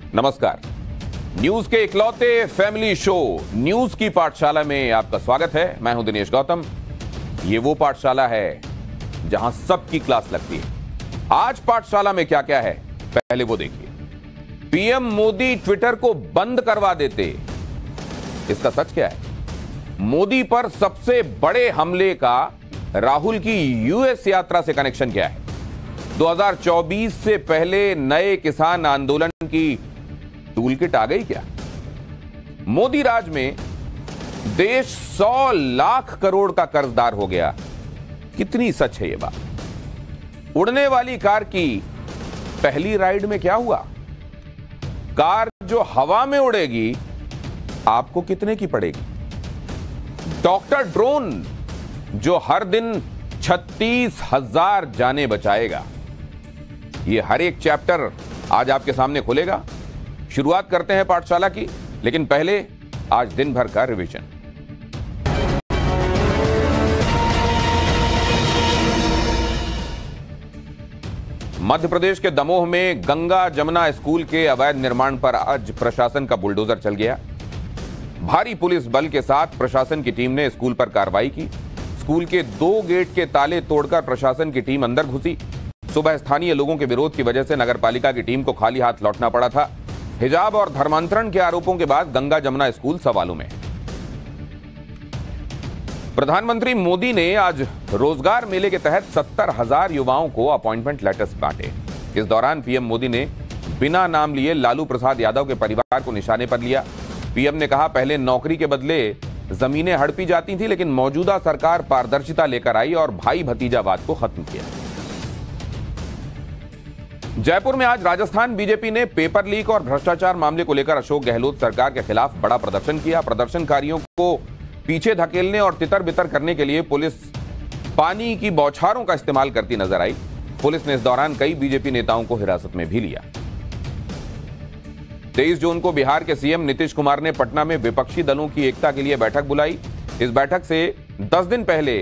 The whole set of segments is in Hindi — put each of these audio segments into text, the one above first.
नमस्कार। न्यूज के इकलौते फैमिली शो न्यूज की पाठशाला में आपका स्वागत है। मैं हूं दिनेश गौतम। ये वो पाठशाला है जहां सबकी क्लास लगती है। आज पाठशाला में क्या क्या है, पहले वो देखिए। पीएम मोदी ट्विटर को बंद करवा देते, इसका सच क्या है? मोदी पर सबसे बड़े हमले का राहुल की यूएस यात्रा से कनेक्शन क्या है? 2024 से पहले नए किसान आंदोलन की टूल किट आ गई क्या? मोदी राज में देश 100 लाख करोड़ का कर्जदार हो गया, कितनी सच है यह बात? उड़ने वाली कार की पहली राइड में क्या हुआ? कार जो हवा में उड़ेगी आपको कितने की पड़ेगी? डॉक्टर ड्रोन जो हर दिन 36,000 जानें बचाएगा, यह हर एक चैप्टर आज आपके सामने खुलेगा। शुरुआत करते हैं पाठशाला की, लेकिन पहले आज दिन भर का रिवीजन। मध्य प्रदेश के दमोह में गंगा जमुना स्कूल के अवैध निर्माण पर आज प्रशासन का बुलडोजर चल गया। भारी पुलिस बल के साथ प्रशासन की टीम ने स्कूल पर कार्रवाई की। स्कूल के 2 गेट के ताले तोड़कर प्रशासन की टीम अंदर घुसी। सुबह स्थानीय लोगों के विरोध की वजह से नगरपालिका की टीम को खाली हाथ लौटना पड़ा था। हिजाब और धर्मांतरण के आरोपों के बाद गंगा जमुना स्कूल सवालों में। प्रधानमंत्री मोदी ने आज रोजगार मेले के तहत 70,000 युवाओं को अपॉइंटमेंट लेटर्स बांटे। इस दौरान पीएम मोदी ने बिना नाम लिए लालू प्रसाद यादव के परिवार को निशाने पर लिया। पीएम ने कहा, पहले नौकरी के बदले जमीनें हड़पी जाती थी, लेकिन मौजूदा सरकार पारदर्शिता लेकर आई और भाई भतीजावाद को खत्म किया। जयपुर में आज राजस्थान बीजेपी ने पेपर लीक और भ्रष्टाचार मामले को लेकर अशोक गहलोत सरकार के खिलाफ बड़ा प्रदर्शन किया। प्रदर्शनकारियों को पीछे धकेलने और तितर बितर करने के लिए पुलिस पानी की बौछारों का इस्तेमाल करती नजर आई। पुलिस ने इस दौरान कई बीजेपी नेताओं को हिरासत में भी लिया। 23 जून को बिहार के सीएम नीतीश कुमार ने पटना में विपक्षी दलों की एकता के लिए बैठक बुलाई। इस बैठक से 10 दिन पहले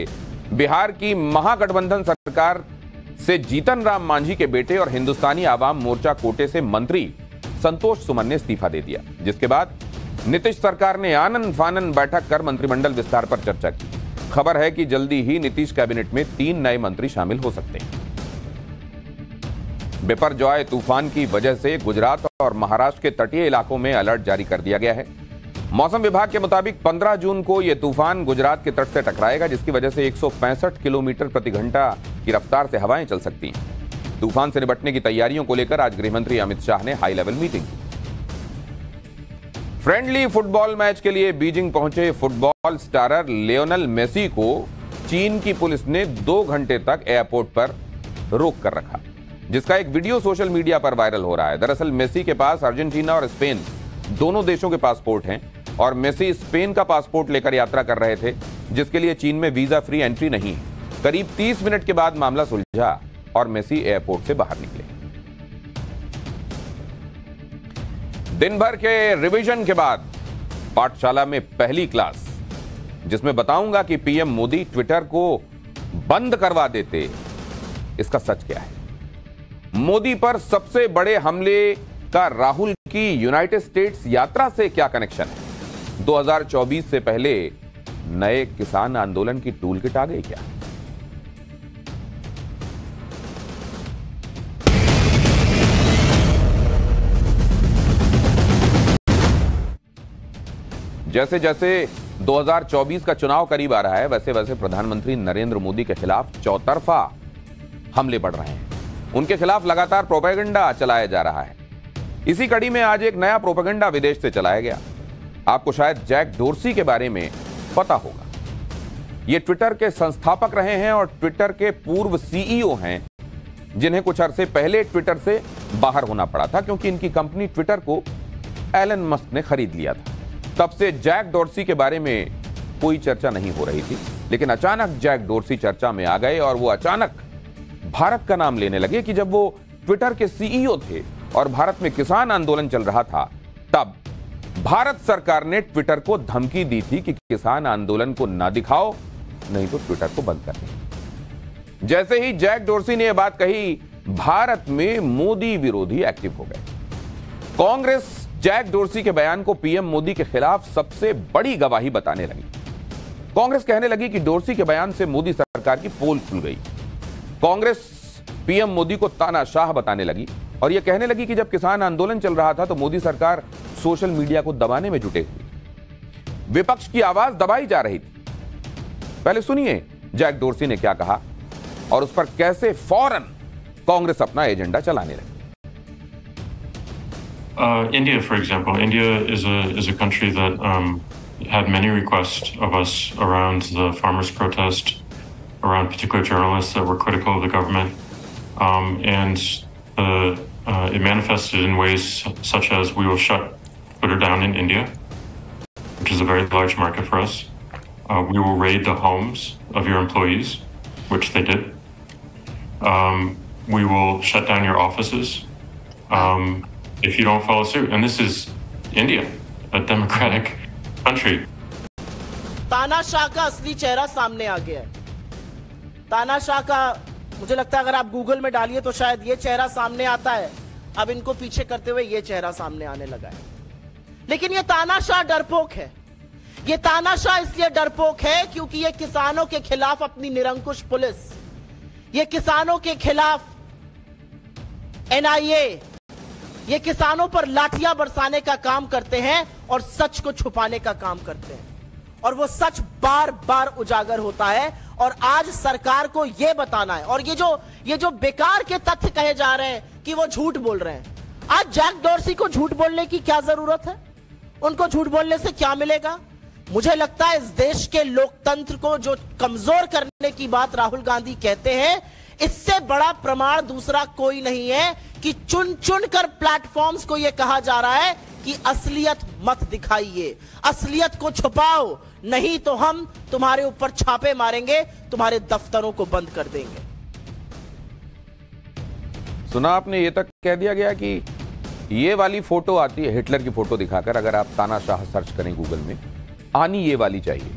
बिहार की महागठबंधन सरकार से जीतन राम मांझी के बेटे और हिंदुस्तानी आवाम मोर्चा कोटे से मंत्री संतोष सुमन ने इस्तीफा दे दिया, जिसके बाद नीतीश सरकार ने आनन फानन बैठक कर मंत्रिमंडल विस्तार पर चर्चा की। खबर है कि जल्दी ही नीतीश कैबिनेट में 3 नए मंत्री शामिल हो सकते हैं। बिपरजॉय तूफान की वजह से गुजरात और महाराष्ट्र के तटीय इलाकों में अलर्ट जारी कर दिया गया है। मौसम विभाग के मुताबिक 15 जून को यह तूफान गुजरात के तट से टकराएगा, जिसकी वजह से 165 किलोमीटर प्रति घंटा की रफ्तार से हवाएं चल सकती हैं। तूफान से निपटने की तैयारियों को लेकर आज गृहमंत्री अमित शाह ने हाई लेवल मीटिंग की। फ्रेंडली फुटबॉल मैच के लिए बीजिंग पहुंचे फुटबॉल स्टारर लियोनेल मेसी को चीन की पुलिस ने 2 घंटे तक एयरपोर्ट पर रोक कर रखा, जिसका एक वीडियो सोशल मीडिया पर वायरल हो रहा है। दरअसल मेसी के पास अर्जेंटीना और स्पेन दोनों देशों के पासपोर्ट हैं और मेसी स्पेन का पासपोर्ट लेकर यात्रा कर रहे थे, जिसके लिए चीन में वीजा फ्री एंट्री नहीं है। करीब 30 मिनट के बाद मामला सुलझा और मेसी एयरपोर्ट से बाहर निकले। दिन भर के रिवीजन के बाद पाठशाला में पहली क्लास, जिसमें बताऊंगा कि पीएम मोदी ट्विटर को बंद करवा देते, इसका सच क्या है? मोदी पर सबसे बड़े हमले का राहुल की यूनाइटेड स्टेट्स यात्रा से क्या कनेक्शन है? 2024 से पहले नए किसान आंदोलन की टूल किट आ गई क्या? जैसे जैसे 2024 का चुनाव करीब आ रहा है, वैसे वैसे प्रधानमंत्री नरेंद्र मोदी के खिलाफ चौतरफा हमले बढ़ रहे हैं। उनके खिलाफ लगातार प्रोपेगेंडा चलाया जा रहा है। इसी कड़ी में आज एक नया प्रोपेगेंडा विदेश से चलाया गया। आपको शायद जैक डोर्सी के बारे में पता होगा। ये ट्विटर के संस्थापक रहे हैं और ट्विटर के पूर्व सीईओ हैं, जिन्हें कुछ अरसे पहले ट्विटर से बाहर होना पड़ा था, क्योंकि इनकी कंपनी ट्विटर को एलन मस्क ने खरीद लिया था। तब से जैक डोर्सी के बारे में कोई चर्चा नहीं हो रही थी, लेकिन अचानक जैक डोर्सी चर्चा में आ गए और वो अचानक भारत का नाम लेने लगे कि जब वो ट्विटर के सीईओ थे और भारत में किसान आंदोलन चल रहा था, तब भारत सरकार ने ट्विटर को धमकी दी थी कि किसान आंदोलन को ना दिखाओ, नहीं तो ट्विटर को बंद कर दें। जैसे ही जैक डोर्सी ने यह बात कही, भारत में मोदी विरोधी एक्टिव हो गए। कांग्रेस जैक डोर्सी के बयान को पीएम मोदी के खिलाफ सबसे बड़ी गवाही बताने लगी। कांग्रेस कहने लगी कि डोर्सी के बयान से मोदी सरकार की पोल खुल गई। कांग्रेस पीएम मोदी को तानाशाह बताने लगी और यह कहने लगी कि जब किसान आंदोलन चल रहा था तो मोदी सरकार सोशल मीडिया को दबाने में जुटे हुए, विपक्ष की आवाज दबाई जा रही थी। पहले सुनिए जैक डोर्सी ने क्या कहा और उस पर कैसे फौरन कांग्रेस अपना एजेंडा चलाने लगी। India, for example, India is a country that had many requests of us around the farmers' protest, around particular journalists that were critical of the government, and it manifested in ways such as we will shut Twitter down in India, which is a very large market for us. We will raid the homes of your employees, which they did. We will shut down your offices. If you don't follow suit, and this is India, a democratic country. तानाशाह का असली चेहरा सामने आ गया है। तानाशाह का मुझे लगता है अगर आप गूगल में डालिए तो शायद ये चेहरा सामने आता है। अब इनको पीछे करते हुए ये चेहरा सामने आने लगा है। लेकिन ये तानाशाह डरपोक है। ये तानाशाह इसलिए डरपोक है क्योंकि ये किसानों के खिलाफ अपनी निरंकुश पुलिस, ये किसानों के खिलाफ NIA, ये किसानों पर लाठियां बरसाने का काम करते हैं और सच को छुपाने का काम करते हैं। और वो सच बार बार उजागर होता है और आज सरकार को यह बताना है। और ये जो बेकार के तथ्य कहे जा रहे हैं कि वो झूठ बोल रहे हैं, आज जैक डोर्सी को झूठ बोलने की क्या जरूरत है? उनको झूठ बोलने से क्या मिलेगा? मुझे लगता है इस देश के लोकतंत्र को जो कमजोर करने की बात राहुल गांधी कहते हैं, इससे बड़ा प्रमाण दूसरा कोई नहीं है कि चुन चुन कर प्लेटफॉर्म्स को यह कहा जा रहा है कि असलियत मत दिखाइए, असलियत को छुपाओ, नहीं तो हम तुम्हारे ऊपर छापे मारेंगे, तुम्हारे दफ्तरों को बंद कर देंगे। सुना आपने, ये तक कह दिया गया कि ये वाली फोटो आती है हिटलर की फोटो दिखाकर, अगर आप तानाशाह सर्च करें गूगल में, आनी ये वाली चाहिए।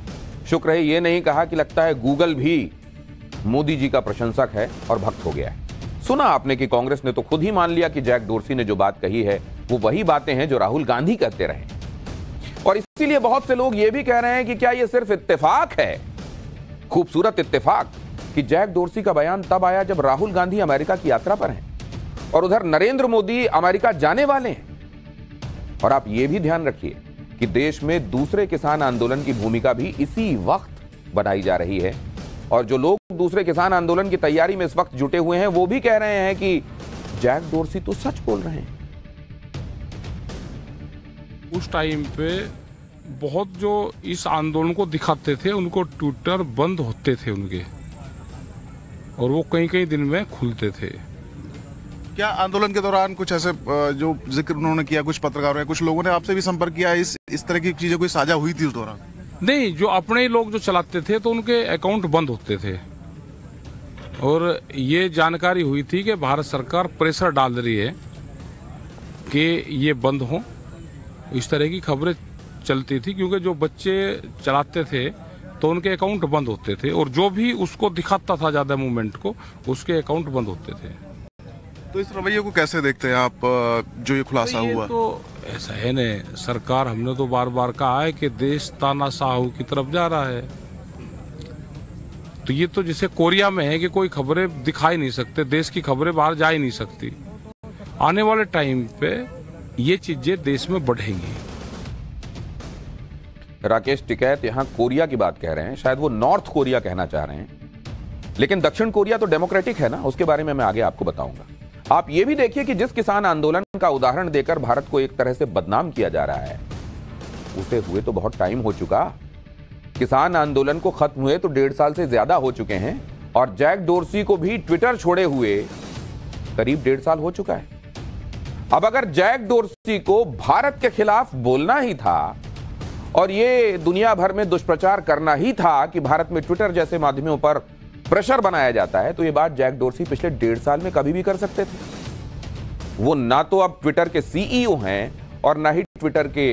शुक्र है ये नहीं कहा कि लगता है गूगल भी मोदी जी का प्रशंसक है और भक्त हो गया है। सुना आपने कि कांग्रेस ने तो खुद ही मान लिया कि जैक डोर्सी ने जो बात कही है वो वही बातें हैं जो राहुल गांधी कहते रहे। और इसीलिए बहुत से लोग ये भी कह रहे हैं कि क्या ये सिर्फ इत्तेफाक है, खूबसूरत इत्तेफाक, कि जैक डोर्सी का बयान तब आया जब राहुल गांधी अमेरिका की यात्रा पर हैं और उधर नरेंद्र मोदी अमेरिका जाने वाले हैं। और आप ये भी ध्यान रखिए कि देश में दूसरे किसान आंदोलन की भूमिका भी इसी वक्त बनाई जा रही है और जो लोग दूसरे किसान आंदोलन की तैयारी में इस वक्त जुटे हुए हैं वो भी कह रहे हैं कि जैक डोर्सी तो सच बोल रहे हैं। उस टाइम पे बहुत जो इस आंदोलन को दिखाते थे उनको ट्विटर बंद होते थे उनके, और वो कई कई दिन में खुलते थे। क्या आंदोलन के दौरान कुछ ऐसे जो जिक्र उन्होंने किया, कुछ पत्रकारों या कुछ लोगों ने आपसे भी संपर्क किया, इस तरह की चीजें कोई साझा हुई थी उस दौरान? नहीं, जो अपने लोग जो चलाते थे तो उनके अकाउंट बंद होते थे और ये जानकारी हुई थी कि भारत सरकार प्रेशर डाल रही है कि ये बंद हो। इस तरह की खबरें चलती थी क्योंकि जो बच्चे चलाते थे तो उनके अकाउंट बंद होते थे और जो भी उसको दिखाता था ज्यादा मूवमेंट को उसके अकाउंट बंद होते थे। तो इस रवैये को कैसे देखते हैं आप, जो ये खुलासा हुआ? तो ऐसा है न, सरकार, हमने तो बार बार कहा है कि देश तानाशाह की तरफ जा रहा है। तो ये तो जैसे कोरिया में है कि कोई खबरें दिखा ही नहीं सकते, देश की खबरें बाहर जा ही नहीं सकती। आने वाले टाइम पे ये चीजें देश में बढ़ेंगी। राकेश टिकैत यहां कोरिया की बात कह रहे हैं, शायद वो नॉर्थ कोरिया कहना चाह रहे हैं, लेकिन दक्षिण कोरिया तो डेमोक्रेटिक है ना, उसके बारे में मैं आगे आपको बताऊंगा। आप ये भी देखिए कि जिस किसान आंदोलन का उदाहरण देकर भारत को एक तरह से बदनाम किया जा रहा है, उसे हुए तो बहुत टाइम हो चुका। किसान आंदोलन को खत्म हुए तो 1.5 साल से ज्यादा हो चुके हैं और जैक डोर्सी को भी ट्विटर छोड़े हुए करीब 1.5 साल हो चुका है। अब अगर जैक डोर्सी को भारत के खिलाफ बोलना ही था और ये दुनिया भर में दुष्प्रचार करना ही था कि भारत में ट्विटर जैसे माध्यमों पर प्रेशर बनाया जाता है, तो ये बात जैक डोर्सी पिछले 1.5 साल में कभी भी कर सकते थे। वो ना तो अब ट्विटर के CEO हैं और ना ही ट्विटर के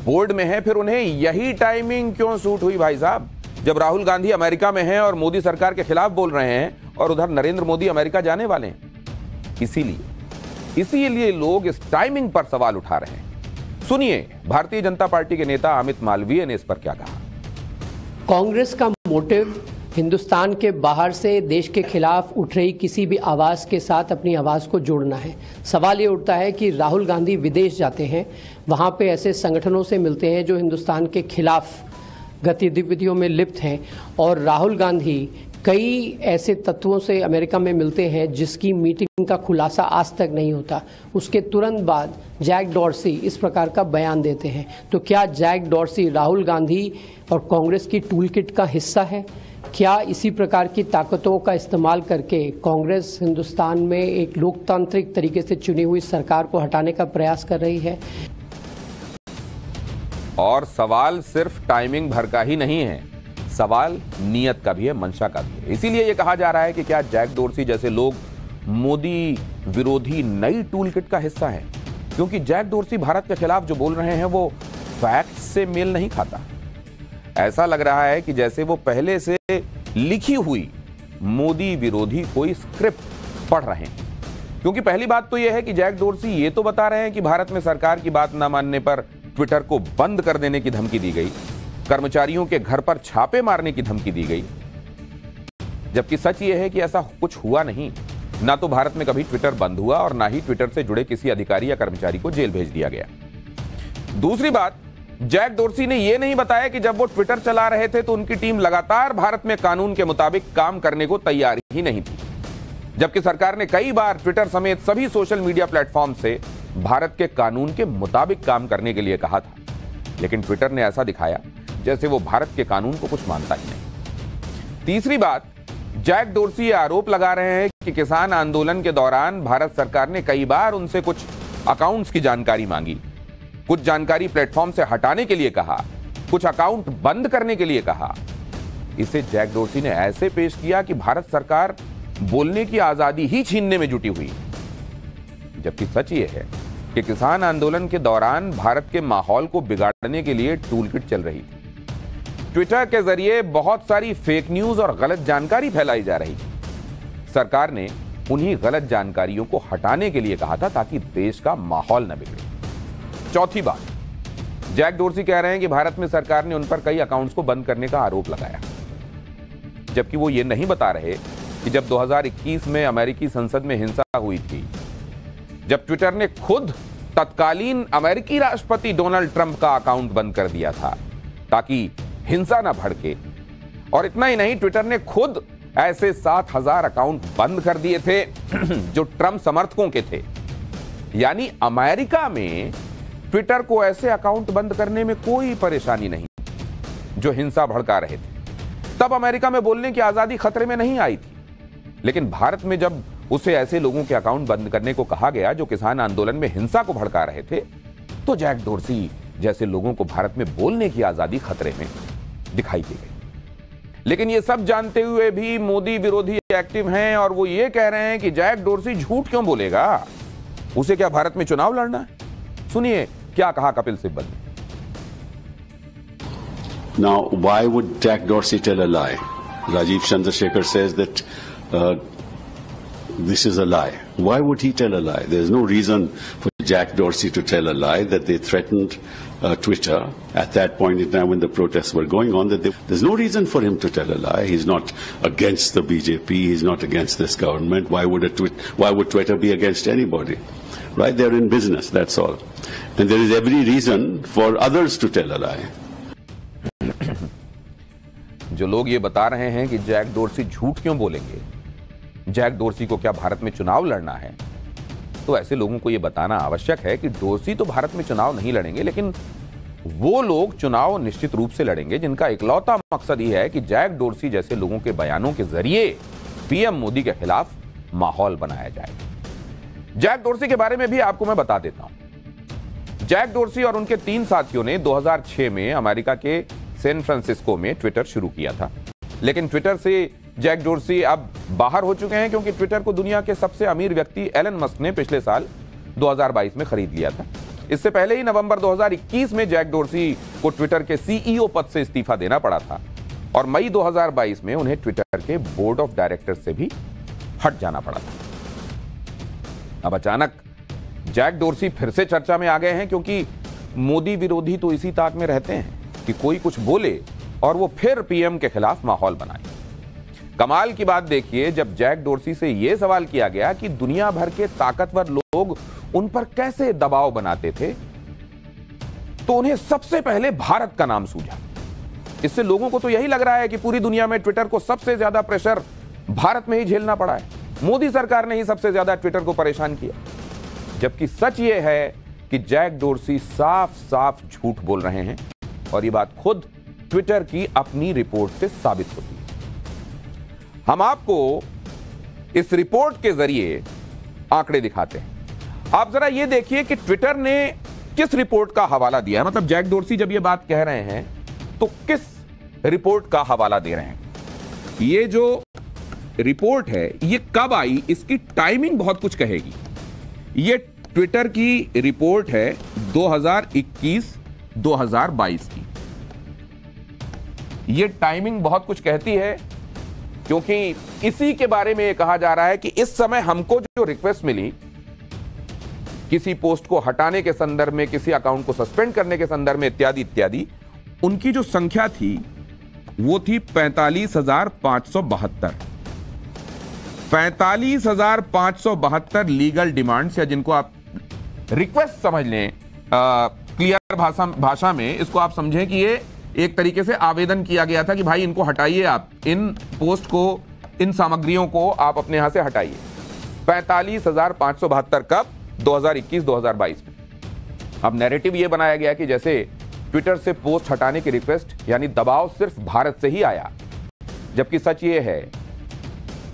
बोर्ड में हैं, फिर उन्हें यही टाइमिंग क्यों सूट हुई भाई साहब, जब राहुल गांधी अमेरिका में हैं और मोदी सरकार के खिलाफ बोल रहे हैं और उधर नरेंद्र मोदी अमेरिका जाने वाले हैं। इसीलिए इसीलिए लोग इस टाइमिंग पर सवाल उठा रहे हैं। सुनिए भारतीय जनता पार्टी के नेता अमित मालवीय ने इस पर क्या कहा। कांग्रेस का मोटिव हिंदुस्तान के बाहर से देश के खिलाफ उठ रही किसी भी आवाज़ के साथ अपनी आवाज़ को जोड़ना है। सवाल ये उठता है कि राहुल गांधी विदेश जाते हैं, वहाँ पे ऐसे संगठनों से मिलते हैं जो हिंदुस्तान के खिलाफ गतिविधियों में लिप्त हैं, और राहुल गांधी कई ऐसे तत्वों से अमेरिका में मिलते हैं जिसकी मीटिंग का खुलासा आज तक नहीं होता। उसके तुरंत बाद जैक डॉर्सी इस प्रकार का बयान देते हैं। तो क्या जैक डॉर्सी राहुल गांधी और कांग्रेस की टूलकिट का हिस्सा है? क्या इसी प्रकार की ताकतों का इस्तेमाल करके कांग्रेस हिंदुस्तान में एक लोकतांत्रिक तरीके से चुनी हुई सरकार को हटाने का प्रयास कर रही है? और सवाल सिर्फ टाइमिंग भर का ही नहीं है, सवाल नियत का भी है, मंशा का भी है। इसीलिए यह कहा जा रहा है कि क्या जैक डोर्सी जैसे लोग मोदी विरोधी नई टूलकिट का हिस्सा हैं, क्योंकि जैक डोर्सी भारत के खिलाफ जो बोल रहे हैं वो फैक्ट से मेल नहीं खाता। ऐसा लग रहा है कि जैसे वो पहले से लिखी हुई मोदी विरोधी कोई स्क्रिप्ट पढ़ रहे हैं। क्योंकि पहली बात तो यह है कि जैक डोर्सी ये तो बता रहे हैं कि भारत में सरकार की बात ना मानने पर ट्विटर को बंद कर देने की धमकी दी गई, कर्मचारियों के घर पर छापे मारने की धमकी दी गई, जबकि सच यह है कि ऐसा कुछ हुआ नहीं। ना तो भारत में कभी ट्विटर बंद हुआ और ना ही ट्विटर से जुड़े किसी अधिकारी या कर्मचारी को जेल भेज दिया गया। दूसरी बात, जैक डोर्सी ने यह नहीं बताया कि जब वो ट्विटर चला रहे थे तो उनकी टीम लगातार भारत में कानून के मुताबिक काम करने को तैयार ही नहीं थी, जबकि सरकार ने कई बार ट्विटर समेत सभी सोशल मीडिया प्लेटफॉर्म से भारत के कानून के मुताबिक काम करने के लिए कहा था। लेकिन ट्विटर ने ऐसा दिखाया जैसे वो भारत के कानून को कुछ मानता ही नहीं। तीसरी बात, जैक डोर्सी ये आरोप लगा रहे हैं कि किसान आंदोलन के दौरान भारत सरकार ने कई बार उनसे कुछ अकाउंट्स की जानकारी मांगी, कुछ जानकारी प्लेटफॉर्म से हटाने के लिए कहा, कुछ अकाउंट बंद करने के लिए कहा। इसे जैक डोर्सी ने ऐसे पेश किया कि भारत सरकार बोलने की आजादी ही छीनने में जुटी हुई, जबकि सच ये है कि किसान आंदोलन के दौरान भारत के माहौल को बिगाड़ने के लिए टूलकिट चल रही थी। ट्विटर के जरिए बहुत सारी फेक न्यूज और गलत जानकारी फैलाई जा रही थी। सरकार ने उन्हीं गलत जानकारियों को हटाने के लिए कहा था ताकि देश का माहौल न बिगड़े। चौथी बात, जैक डोर्सी कह रहे हैं कि भारत में सरकार ने उन पर कई अकाउंट्स को बंद करने का आरोप लगाया, जबकि वो ये नहीं बता रहे कि जब 2021 में अमेरिकी संसद में हिंसा हुई थी, जब ट्विटर ने खुद तत्कालीन अमेरिकी राष्ट्रपति डोनाल्ड ट्रंप का अकाउंट बंद कर दिया था ताकि हिंसा ना भड़के, और इतना ही नहीं, ट्विटर ने खुद ऐसे 7,000 अकाउंट बंद कर दिए थे जो ट्रंप समर्थकों के थे। यानी अमेरिका में ट्विटर को ऐसे अकाउंट बंद करने में कोई परेशानी नहीं जो हिंसा भड़का रहे थे। तब अमेरिका में बोलने की आजादी खतरे में नहीं आई थी। लेकिन भारत में जब उसे ऐसे लोगों के अकाउंट बंद करने को कहा गया जो किसान आंदोलन में हिंसा को भड़का रहे थे, तो जैक डोर्सी जैसे लोगों को भारत में बोलने की आजादी खतरे में दिखाई दी गई। लेकिन ये सब जानते हुए भी मोदी विरोधी एक्टिव हैं और वो ये कह रहे हैं कि जैक डोर्सी झूठ क्यों बोलेगा, उसे क्या भारत में चुनाव लड़ना है? सुनिए क्या कहा कपिल सिब्बल ने। Now, why would Jack Dorsey tell a lie? Rajiv Chandrasekhar says that this is a lie. Why would he tell a lie? There's no reason for Jack Dorsey to tell a lie that they threatened Twitter at that point in time when the protests were going on. There's no reason for him to tell a lie. He's not against the BJP. He's not against this government. Why would Twitter be against anybody? Right? They're in business. That's all. And there is every reason for others to tell a lie. जो लोग ये बता रहे हैं कि जैक डोर्सी झूठ क्यों बोलेंगे, जैक डोर्सी को क्या भारत में चुनाव लड़ना है, तो ऐसे लोगों को यह बताना आवश्यक है कि डोर्सी तो भारत में चुनाव नहीं लड़ेंगे, लेकिन वो लोग चुनाव निश्चित रूप से लड़ेंगे जिनका इकलौता मकसद यह है कि जैक डोर्सी जैसे लोगों के बयानों के जरिए पीएम मोदी के खिलाफ माहौल बनाया जाए। जैक डोर्सी के बारे में भी आपको मैं बता देता हूं। जैक डोर्सी और उनके 3 साथियों ने 2006 में अमेरिका के सैन फ्रांसिस्को में ट्विटर शुरू किया था, लेकिन ट्विटर से जैक डोर्सी अब बाहर हो चुके हैं क्योंकि ट्विटर को दुनिया के सबसे अमीर व्यक्ति एलन मस्क ने पिछले साल 2022 में खरीद लिया था। इससे पहले ही नवंबर 2021 में जैक डोर्सी को ट्विटर के सीईओ पद से इस्तीफा देना पड़ा था और मई 2022 में उन्हें ट्विटर के बोर्ड ऑफ डायरेक्टर से भी हट जाना पड़ा था। अब अचानक जैक डोर्सी फिर से चर्चा में आ गए हैं क्योंकि मोदी विरोधी तो इसी ताक में रहते हैं कि कोई कुछ बोले और वो फिर पीएम के खिलाफ माहौल बनाए। कमाल की बात देखिए, जब जैक डोर्सी से यह सवाल किया गया कि दुनिया भर के ताकतवर लोग उन पर कैसे दबाव बनाते थे, तो उन्हें सबसे पहले भारत का नाम सूझा। इससे लोगों को तो यही लग रहा है कि पूरी दुनिया में ट्विटर को सबसे ज्यादा प्रेशर भारत में ही झेलना पड़ा है, मोदी सरकार ने ही सबसे ज्यादा ट्विटर को परेशान किया। जबकि सच यह है कि जैक डोर्सी साफ साफ झूठ बोल रहे हैं और यह बात खुद ट्विटर की अपनी रिपोर्ट से साबित होती है। हम आपको इस रिपोर्ट के जरिए आंकड़े दिखाते हैं। आप जरा यह देखिए कि ट्विटर ने किस रिपोर्ट का हवाला दिया है। मतलब जैक डोर्सी जब यह बात कह रहे हैं तो किस रिपोर्ट का हवाला दे रहे हैं। ये जो रिपोर्ट है ये कब आई, इसकी टाइमिंग बहुत कुछ कहेगी। ये ट्विटर की रिपोर्ट है 2021-2022 की। ये टाइमिंग बहुत कुछ कहती है क्योंकि इसी के बारे में कहा जा रहा है कि इस समय हमको जो रिक्वेस्ट मिली किसी पोस्ट को हटाने के संदर्भ में, किसी अकाउंट को सस्पेंड करने के संदर्भ में इत्यादि इत्यादि, उनकी जो संख्या थी वो थी 45,572। 45,572 लीगल डिमांड्स, या जिनको आप रिक्वेस्ट समझ लें क्लियर भाषा में, इसको आप समझें कि ये एक तरीके से आवेदन किया गया था कि भाई इनको हटाइए, आप इन पोस्ट को, इन सामग्रियों को आप अपने यहां से हटाइए। 45,572 कब? 2021-2022 में। अब नैरेटिव ये बनाया गया कि जैसे ट्विटर से पोस्ट हटाने की रिक्वेस्ट यानी दबाव सिर्फ भारत से ही आया, जबकि सच ये है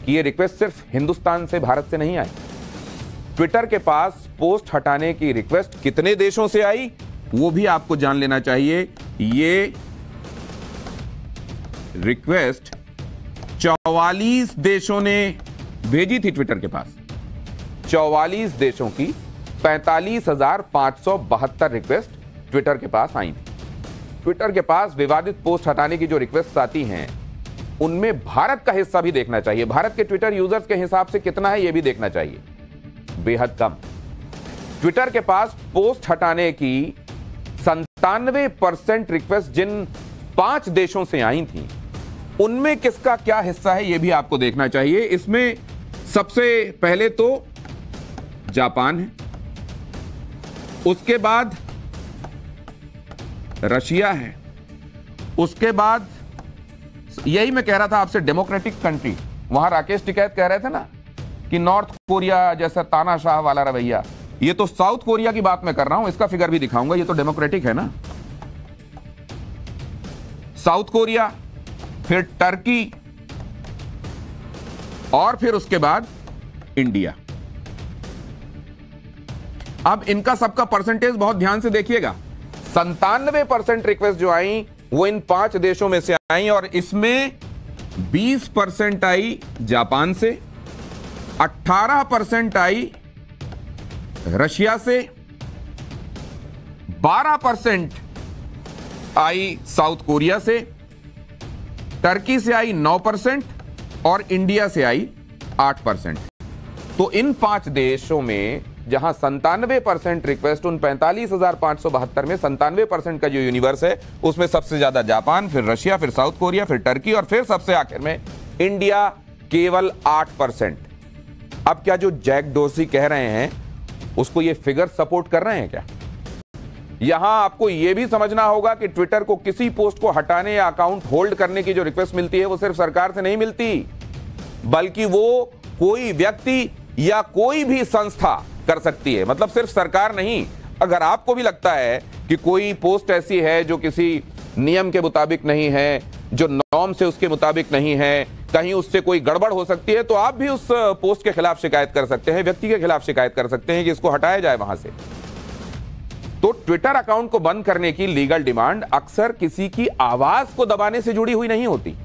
कि ये रिक्वेस्ट सिर्फ हिंदुस्तान से, भारत से नहीं आई। ट्विटर के पास पोस्ट हटाने की रिक्वेस्ट कितने देशों से आई वो भी आपको जान लेना चाहिए। ये रिक्वेस्ट 44 देशों ने भेजी थी ट्विटर के पास। 44 देशों की 45,572 रिक्वेस्ट ट्विटर के पास आई थी। ट्विटर के पास विवादित पोस्ट हटाने की जो रिक्वेस्ट आती हैं उनमें भारत का हिस्सा भी देखना चाहिए। भारत के ट्विटर यूजर्स के हिसाब से कितना है यह भी देखना चाहिए, बेहद कम। ट्विटर के पास पोस्ट हटाने की 97% रिक्वेस्ट जिन 5 देशों से आई थी उनमें किसका क्या हिस्सा है यह भी आपको देखना चाहिए। इसमें सबसे पहले तो जापान है, उसके बाद रशिया है, उसके बाद यही मैं कह रहा था आपसे डेमोक्रेटिक कंट्री, वहां राकेश टिकैत कह रहे थे ना कि नॉर्थ कोरिया जैसा तानाशाह वाला रवैया, ये तो साउथ कोरिया की बात मैं कर रहा हूं, इसका फिगर भी दिखाऊंगा, ये तो डेमोक्रेटिक है ना। साउथ कोरिया, फिर टर्की और फिर उसके बाद इंडिया। अब इनका सबका परसेंटेज बहुत ध्यान से देखिएगा। 97% रिक्वेस्ट जो आई वो इन 5 देशों में से आई और इसमें 20% आई जापान से, 18% आई रशिया से, 12% आई साउथ कोरिया से, टर्की से आई 9% और इंडिया से आई 8%। तो इन 5 देशों में जहां 97% रिक्वेस्ट, उन 45,572 में 97% का जो यूनिवर्स है उसमें सबसे ज्यादा जापान, फिर रशिया, फिर साउथ कोरिया, फिर टर्की और फिर सबसे आखिर में इंडिया केवल 8%। अब क्या जो जैक डोर्सी कह रहे हैं उसको ये फिगर सपोर्ट कर रहे हैं क्या? यहां आपको यह भी समझना होगा कि ट्विटर को किसी पोस्ट को हटाने या अकाउंट होल्ड करने की जो रिक्वेस्ट मिलती है वो सिर्फ सरकार से नहीं मिलती, बल्कि वो कोई व्यक्ति या कोई भी संस्था कर सकती है। मतलब सिर्फ सरकार नहीं, अगर आपको भी लगता है कि कोई पोस्ट ऐसी है जो किसी नियम के मुताबिक नहीं है, जो नॉर्म से उसके मुताबिक नहीं है, कहीं उससे कोई गड़बड़ हो सकती है, तो आप भी उस पोस्ट के खिलाफ शिकायत कर सकते हैं, व्यक्ति के खिलाफ शिकायत कर सकते हैं कि इसको हटाया जाए वहां से। तो ट्विटर अकाउंट को बंद करने की लीगल डिमांड अक्सर किसी की आवाज को दबाने से जुड़ी हुई नहीं होती,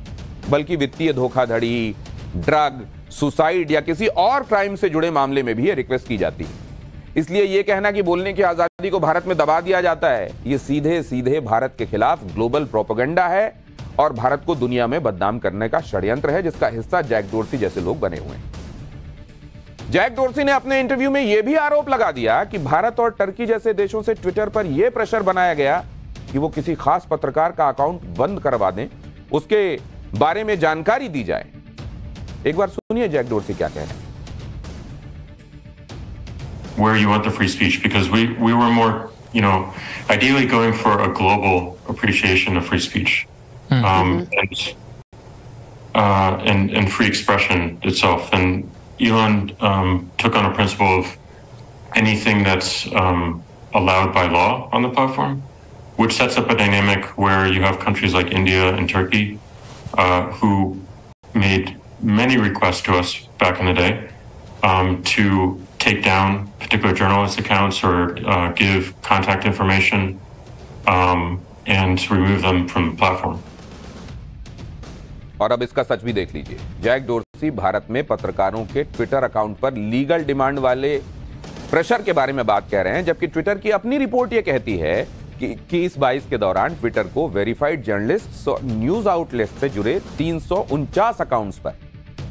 बल्कि वित्तीय धोखाधड़ी, ड्रग, सुसाइड या किसी और क्राइम से जुड़े मामले में भी ये रिक्वेस्ट की जाती है। इसलिए यह कहना कि बोलने की आजादी को भारत में दबा दिया जाता है, यह सीधे सीधे भारत के खिलाफ ग्लोबल प्रोपेगेंडा है और भारत को दुनिया में बदनाम करने का षड्यंत्र है, जिसका हिस्सा जैक डोर्सी जैसे लोग बने हुए हैं। जैक डोर्सी ने अपने इंटरव्यू में यह भी आरोप लगा दिया कि भारत और टर्की जैसे देशों से ट्विटर पर यह प्रेशर बनाया गया कि वो किसी खास पत्रकार का अकाउंट बंद करवा दें, उसके बारे में जानकारी दी जाए। एक बार सुनिए जैक डोर्सी क्या कह रहे हैं। Where you want the free speech, because we were more, ideally going for a global appreciation of free speech, and free expression itself. And Elon took on a principle of anything that's allowed by law on the platform, which sets up a dynamic where you have countries like India and Turkey who made many requests to us back in the day to take down particular journalist accounts or give contact information and remove them from the platform. और अब इसका सच भी देख लीजिए। जैक डोर्सी भारत में पत्रकारों के ट्विटर अकाउंट पर लीगल डिमांड वाले प्रेशर के बारे में बात कह रहे हैं, जबकि ट्विटर की अपनी रिपोर्ट यह कहती है कि इस 22 के दौरान ट्विटर को वेरीफाइड जर्नलिस्ट और न्यूज आउटलेट से जुड़े 349 अकाउंट्स पर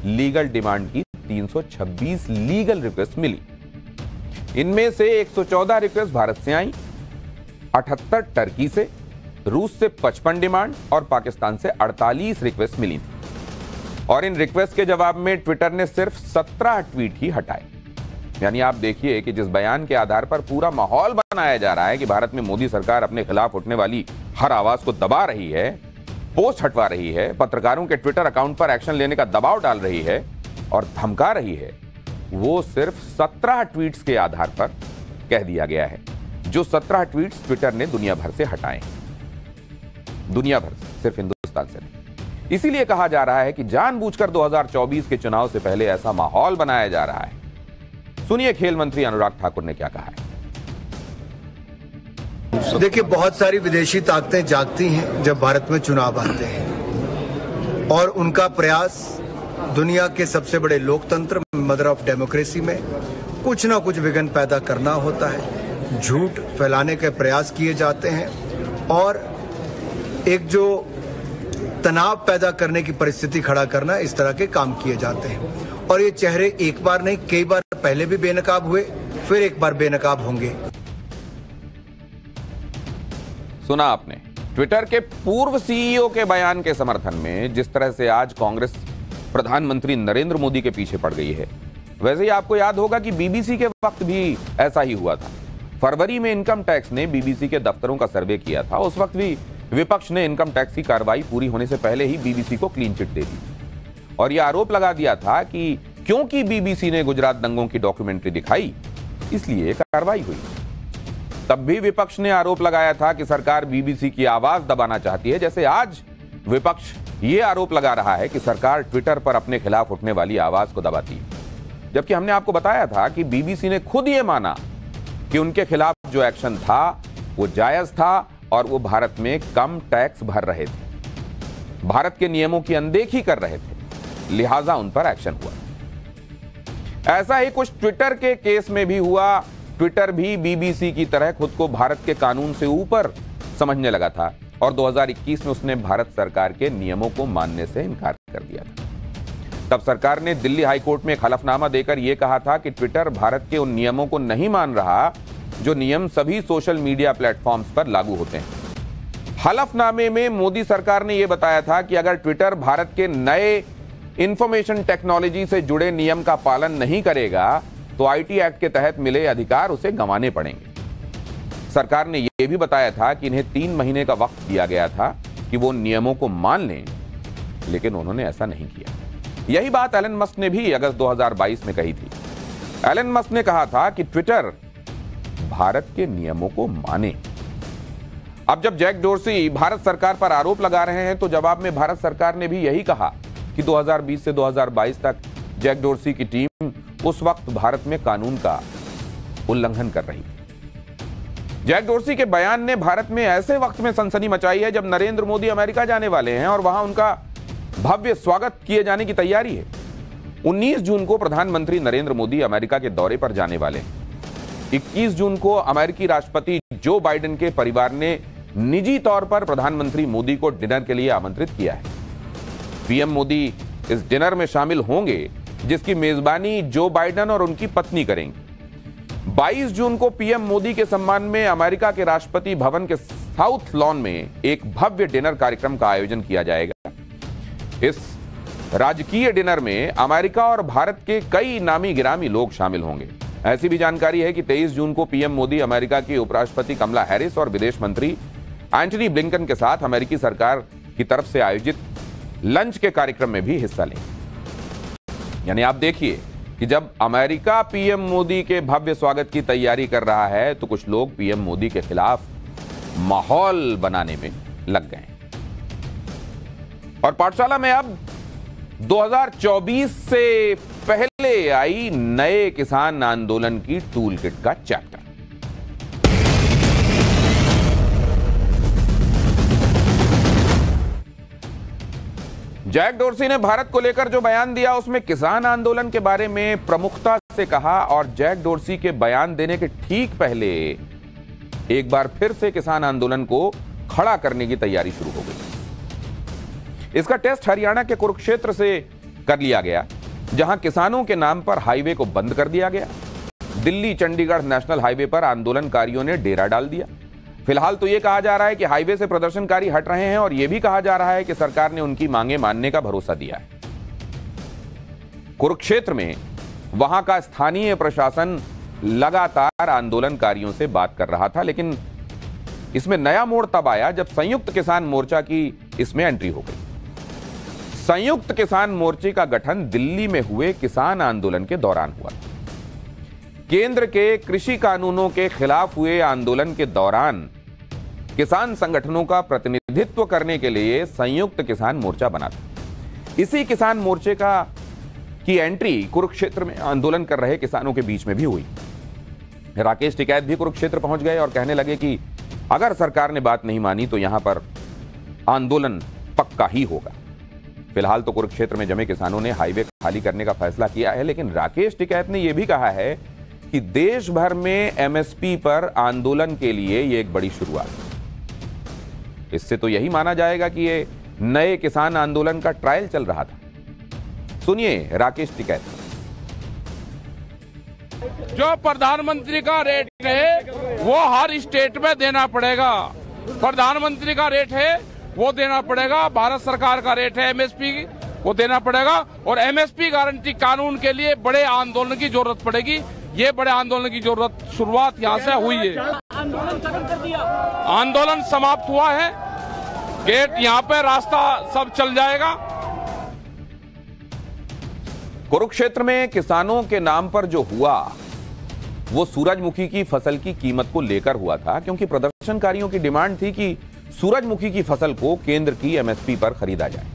लीगल डिमांड की 326 लीगल रिक्वेस्ट मिली। इनमें से 114 रिक्वेस्ट भारत से आई, 78 टर्की से, रूस से 55 डिमांड और पाकिस्तान से 48 रिक्वेस्ट मिली थी। और इन रिक्वेस्ट के जवाब में ट्विटर ने सिर्फ 17 ट्वीट ही हटाए। यानी आप देखिए कि जिस बयान के आधार पर पूरा माहौल बनाया जा रहा है कि भारत में मोदी सरकार अपने खिलाफ उठने वाली हर आवाज को दबा रही है, पोस्ट हटवा रही है, पत्रकारों के ट्विटर अकाउंट पर एक्शन लेने का दबाव डाल रही है और धमका रही है, वो सिर्फ 17 ट्वीट्स के आधार पर कह दिया गया है। जो 17 ट्वीट्स ट्विटर ने दुनिया भर से हटाए, दुनिया भर से, सिर्फ हिंदुस्तान से नहीं। इसीलिए कहा जा रहा है कि जानबूझकर 2024 के चुनाव से पहले ऐसा माहौल बनाया जा रहा है। सुनिए खेल मंत्री अनुराग ठाकुर ने क्या कहा है। देखिए, बहुत सारी विदेशी ताकतें जागती हैं जब भारत में चुनाव आते हैं, और उनका प्रयास दुनिया के सबसे बड़े लोकतंत्र, मदर ऑफ डेमोक्रेसी में कुछ ना कुछ विघ्न पैदा करना होता है। झूठ फैलाने के प्रयास किए जाते हैं और एक जो तनाव पैदा करने की परिस्थिति खड़ा करना, इस तरह के काम किए जाते हैं। और ये चेहरे एक बार नहीं, कई बार पहले भी बेनकाब हुए, फिर एक बार बेनकाब होंगे। सुना आपने ट्विटर के पूर्व सीईओ के बयान के समर्थन में जिस तरह से आज कांग्रेस प्रधानमंत्री नरेंद्र मोदी के पीछे पड़ गई है। वैसे ही आपको याद होगा कि बीबीसी के वक्त भी ऐसा ही हुआ था। फरवरी में इनकम टैक्स ने बीबीसी के दफ्तरों का सर्वे किया था। उस वक्त भी विपक्ष ने इनकम टैक्स की कार्रवाई पूरी होने से पहले ही बीबीसी को क्लीन चिट दे दी और यह आरोप लगा दिया था कि क्योंकि बीबीसी ने गुजरात दंगों की डॉक्यूमेंट्री दिखाई, इसलिए कार्रवाई हुई। तब भी विपक्ष ने आरोप लगाया था कि सरकार बीबीसी की आवाज दबाना चाहती है, जैसे आज विपक्ष यह आरोप लगा रहा है कि सरकार ट्विटर पर अपने खिलाफ उठने वाली आवाज को दबाती है। जबकि हमने आपको बताया था कि बीबीसी ने खुद यह माना कि उनके खिलाफ जो एक्शन था वो जायज था और वो भारत में कम टैक्स भर रहे थे, भारत के नियमों की अनदेखी कर रहे थे, लिहाजा उन पर एक्शन हुआ। ऐसा ही कुछ ट्विटर के केस में भी हुआ। ट्विटर भी बीबीसी की तरह खुद को भारत के कानून से ऊपर समझने लगा था और 2021 में उसने भारत सरकार के नियमों को मानने से इनकार कर दिया था। तब सरकार ने दिल्ली हाईकोर्ट में एक हलफनामा देकर यह कहा था कि ट्विटर भारत के उन नियमों को नहीं मान रहा जो नियम सभी सोशल मीडिया प्लेटफॉर्म्स पर लागू होते हैं। हलफनामे में मोदी सरकार ने यह बताया था कि अगर ट्विटर भारत के नए इंफॉर्मेशन टेक्नोलॉजी से जुड़े नियम का पालन नहीं करेगा तो आईटी एक्ट के तहत मिले अधिकार उसे गंवाने पड़ेंगे। सरकार ने यह भी बताया था कि इन्हें 3 महीने का वक्त दिया गया था कि वो नियमों को मान लें, लेकिन उन्होंने ऐसा नहीं किया। यही बात एलन मस्क ने भी अगस्त 2022 में कही थी। एलन मस्क ने कहा था कि ट्विटर भारत के नियमों को माने। अब जब जैक डोर्सी भारत सरकार पर आरोप लगा रहे हैं तो जवाब में भारत सरकार ने भी यही कहा कि 2020 से 2022 तक जैक डोर्सी की टीम उस वक्त भारत में कानून का उल्लंघन कर रही थी। जैक डोर्सी के बयान ने भारत में ऐसे वक्त में सनसनी मचाई है जब नरेंद्र मोदी अमेरिका जाने वाले हैं और वहां उनका भव्य स्वागत किए जाने की तैयारी है। 19 जून को प्रधानमंत्री नरेंद्र मोदी अमेरिका के दौरे पर जाने वाले हैं। 21 जून को अमेरिकी राष्ट्रपति जो बाइडेन के परिवार ने निजी तौर पर प्रधानमंत्री मोदी को डिनर के लिए आमंत्रित किया है। पीएम मोदी इस डिनर में शामिल होंगे जिसकी मेजबानी जो बाइडेन और उनकी पत्नी करेंगी। 22 जून को पीएम मोदी के सम्मान में अमेरिका के राष्ट्रपति भवन के साउथ लॉन में एक भव्य डिनर कार्यक्रम का आयोजन किया जाएगा। इस राजकीय डिनर में अमेरिका और भारत के कई नामी गिरामी लोग शामिल होंगे। ऐसी भी जानकारी है कि 23 जून को पीएम मोदी अमेरिका की उपराष्ट्रपति कमला हैरिस और विदेश मंत्री एंटनी ब्लिंकन के साथ अमेरिकी सरकार की तरफ से आयोजित लंच के कार्यक्रम में भी हिस्सा लेंगे। यानी आप देखिए कि जब अमेरिका पीएम मोदी के भव्य स्वागत की तैयारी कर रहा है तो कुछ लोग पीएम मोदी के खिलाफ माहौल बनाने में लग गए। और पाठशाला में अब 2024 से पहले आई नए किसान आंदोलन की टूल किट का चैप्टर। जैक डोर्सी ने भारत को लेकर जो बयान दिया उसमें किसान आंदोलन के बारे में प्रमुखता से कहा और जैक डोर्सी के बयान देने के ठीक पहले एक बार फिर से किसान आंदोलन को खड़ा करने की तैयारी शुरू हो गई। इसका टेस्ट हरियाणा के कुरुक्षेत्र से कर लिया गया, जहां किसानों के नाम पर हाईवे को बंद कर दिया गया। दिल्ली चंडीगढ़ नेशनल हाईवे पर आंदोलनकारियों ने डेरा डाल दिया। फिलहाल तो यह कहा जा रहा है कि हाईवे से प्रदर्शनकारी हट रहे हैं और यह भी कहा जा रहा है कि सरकार ने उनकी मांगे मानने का भरोसा दिया है। कुरुक्षेत्र में वहां का स्थानीय प्रशासन लगातार आंदोलनकारियों से बात कर रहा था, लेकिन इसमें नया मोड़ तब आया जब संयुक्त किसान मोर्चा की इसमें एंट्री हो गई। संयुक्त किसान मोर्चे का गठन दिल्ली में हुए किसान आंदोलन के दौरान हुआ। केंद्र के कृषि कानूनों के खिलाफ हुए आंदोलन के दौरान किसान संगठनों का प्रतिनिधित्व करने के लिए संयुक्त किसान मोर्चा बना था। इसी किसान मोर्चे की एंट्री कुरुक्षेत्र में आंदोलन कर रहे किसानों के बीच में भी हुई। राकेश टिकैत भी कुरुक्षेत्र पहुंच गए और कहने लगे कि अगर सरकार ने बात नहीं मानी तो यहां पर आंदोलन पक्का ही होगा। फिलहाल तो कुरुक्षेत्र में जमे किसानों ने हाईवे खाली करने का फैसला किया है, लेकिन राकेश टिकैत ने यह भी कहा है कि देश भर में एमएसपी पर आंदोलन के लिए यह एक बड़ी शुरुआत है। इससे तो यही माना जाएगा कि यह नए किसान आंदोलन का ट्रायल चल रहा था। सुनिए राकेश टिकैत। जो प्रधानमंत्री का रेट है वो हर स्टेट में देना पड़ेगा। प्रधानमंत्री का रेट है वो देना पड़ेगा, भारत सरकार का रेट है एमएसपी वो देना पड़ेगा। और एमएसपी गारंटी कानून के लिए बड़े आंदोलन की जरूरत पड़ेगी। ये बड़े आंदोलन की जरूरत शुरुआत यहां से हुई है। आंदोलन समाप्त हुआ है, गेट यहां पे रास्ता सब चल जाएगा। कुरुक्षेत्र में किसानों के नाम पर जो हुआ वो सूरजमुखी की फसल की कीमत को लेकर हुआ था, क्योंकि प्रदर्शनकारियों की डिमांड थी कि सूरजमुखी की फसल को केंद्र की एमएसपी पर खरीदा जाए।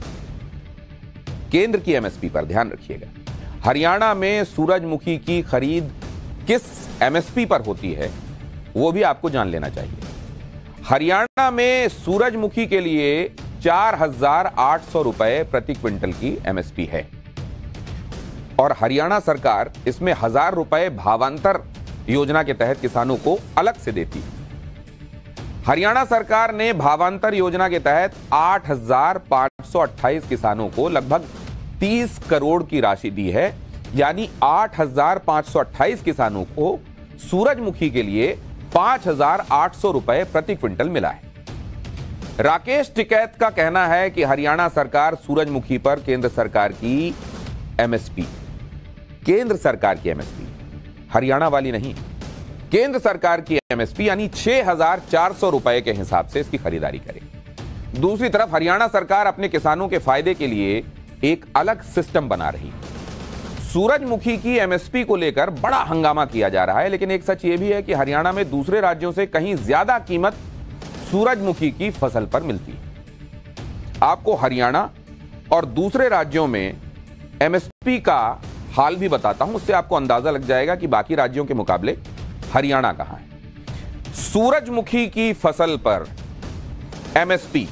केंद्र की एमएसपी पर ध्यान रखिएगा। हरियाणा में सूरजमुखी की खरीद किस एमएसपी पर होती है वो भी आपको जान लेना चाहिए। हरियाणा में सूरजमुखी के लिए 4,800 रुपए प्रति क्विंटल की एमएसपी है और हरियाणा सरकार इसमें 1,000 रुपए भावांतर योजना के तहत किसानों को अलग से देती है। हरियाणा सरकार ने भावांतर योजना के तहत 8,528 किसानों को लगभग 30 करोड़ की राशि दी है, यानी 8,528 किसानों को सूरजमुखी के लिए 5,800 रुपए प्रति क्विंटल मिला है। राकेश टिकैत का कहना है कि हरियाणा सरकार सूरजमुखी पर केंद्र सरकार की एमएसपी, केंद्र सरकार की एमएसपी, हरियाणा वाली नहीं, केंद्र सरकार की एमएसपी यानी 6,400 रुपए के हिसाब से इसकी खरीदारी करेगी। दूसरी तरफ हरियाणा सरकार अपने किसानों के फायदे के लिए एक अलग सिस्टम बना रही है। सूरजमुखी की एमएसपी को लेकर बड़ा हंगामा किया जा रहा है, लेकिन एक सच यह भी है कि हरियाणा में दूसरे राज्यों से कहीं ज्यादा कीमत सूरजमुखी की फसल पर मिलती है। आपको हरियाणा और दूसरे राज्यों में एमएसपी का हाल भी बताता हूं, उससे आपको अंदाजा लग जाएगा कि बाकी राज्यों के मुकाबले हरियाणा कहां है। सूरजमुखी की फसल पर एमएसपी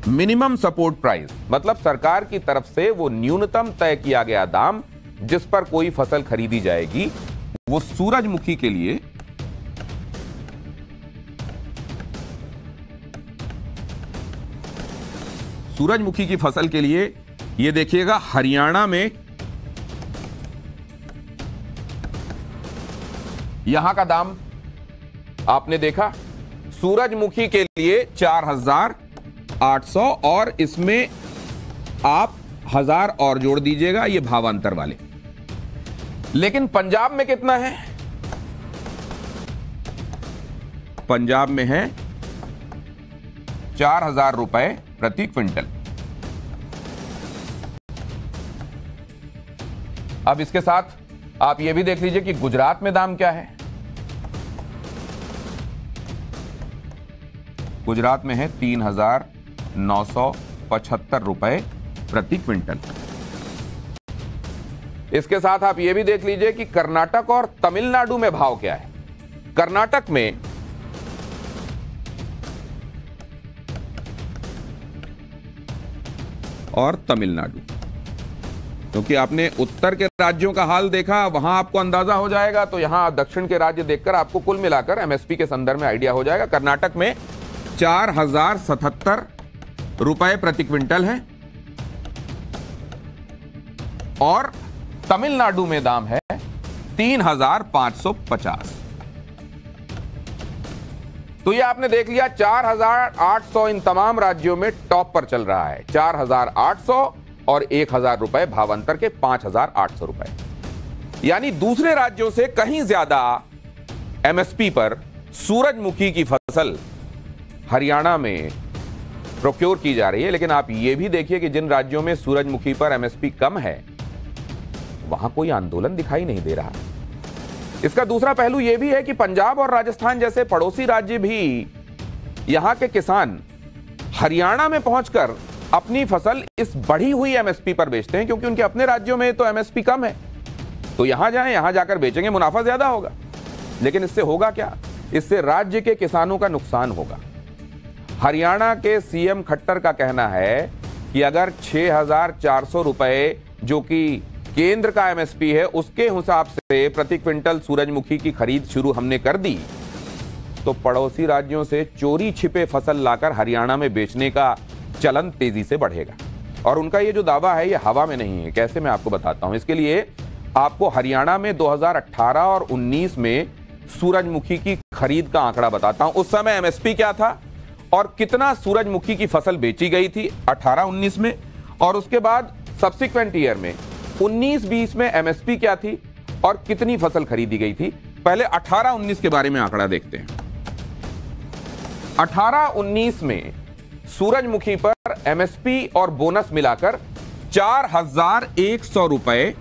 मिनिमम सपोर्ट प्राइस, मतलब सरकार की तरफ से वो न्यूनतम तय किया गया दाम जिस पर कोई फसल खरीदी जाएगी, वो सूरजमुखी के लिए सूरजमुखी की फसल के लिए ये देखिएगा हरियाणा में यहां का दाम आपने देखा, सूरजमुखी के लिए 4,800 और इसमें आप 1000 और जोड़ दीजिएगा, ये भावांतर वाले। लेकिन पंजाब में कितना है? पंजाब में है 4,000 रुपए प्रति क्विंटल। अब इसके साथ आप यह भी देख लीजिए कि गुजरात में दाम क्या है। गुजरात में है 3,975 रुपए प्रति क्विंटल। इसके साथ आप यह भी देख लीजिए कि कर्नाटक और तमिलनाडु में भाव क्या है। कर्नाटक में और तमिलनाडु, क्योंकि आपने उत्तर के राज्यों का हाल देखा, वहां आपको अंदाजा हो जाएगा, तो यहां दक्षिण के राज्य देखकर आपको कुल मिलाकर एमएसपी के संदर्भ में आइडिया हो जाएगा। कर्नाटक में 4,077 रुपए प्रति क्विंटल है और तमिलनाडु में दाम है 3,550। तो ये आपने देख लिया 4,800 इन तमाम राज्यों में टॉप पर चल रहा है। 4,800 और 1,000 रुपए भावांतर के 5,800 रुपए, यानी दूसरे राज्यों से कहीं ज्यादा एमएसपी पर सूरजमुखी की फसल हरियाणा में प्रोक्योर की जा रही है। लेकिन आप यह भी देखिए कि जिन राज्यों में सूरजमुखी पर एमएसपी कम है वहां कोई आंदोलन दिखाई नहीं दे रहा। इसका दूसरा पहलू यह भी है कि पंजाब और राजस्थान जैसे पड़ोसी राज्य भी यहां के किसान हरियाणा में पहुंचकर अपनी फसल इस बढ़ी हुई एमएसपी पर बेचते हैं, क्योंकि उनके अपने राज्यों में तो एमएसपी कम है। तो यहां जाएं, यहां जाकर बेचेंगे, मुनाफा ज्यादा होगा। लेकिन इससे होगा क्या? इससे राज्य के किसानों का नुकसान होगा। हरियाणा के सीएम खट्टर का कहना है कि अगर 6,400 रुपए जो कि केंद्र का एमएसपी है उसके हिसाब से प्रति क्विंटल सूरजमुखी की खरीद शुरू हमने कर दी, तो पड़ोसी राज्यों से चोरी छिपे फसल लाकर हरियाणा में बेचने का चलन तेजी से बढ़ेगा। और उनका ये जो दावा है ये हवा में नहीं है। कैसे, मैं आपको बताता हूं। इसके लिए आपको हरियाणा में 2018 और 19 में सूरजमुखी की खरीद का आंकड़ा बताता हूं। उस समय एमएसपी क्या था और कितना सूरजमुखी की फसल बेची गई थी 18-19 में, और उसके बाद सब्सिक्वेंट ईयर में 19-20 में एमएसपी क्या थी और कितनी फसल खरीदी गई थी। पहले 18-19 के बारे में आंकड़ा देखते हैं। 18-19 में सूरजमुखी पर एमएसपी और बोनस मिलाकर 4,100 रुपए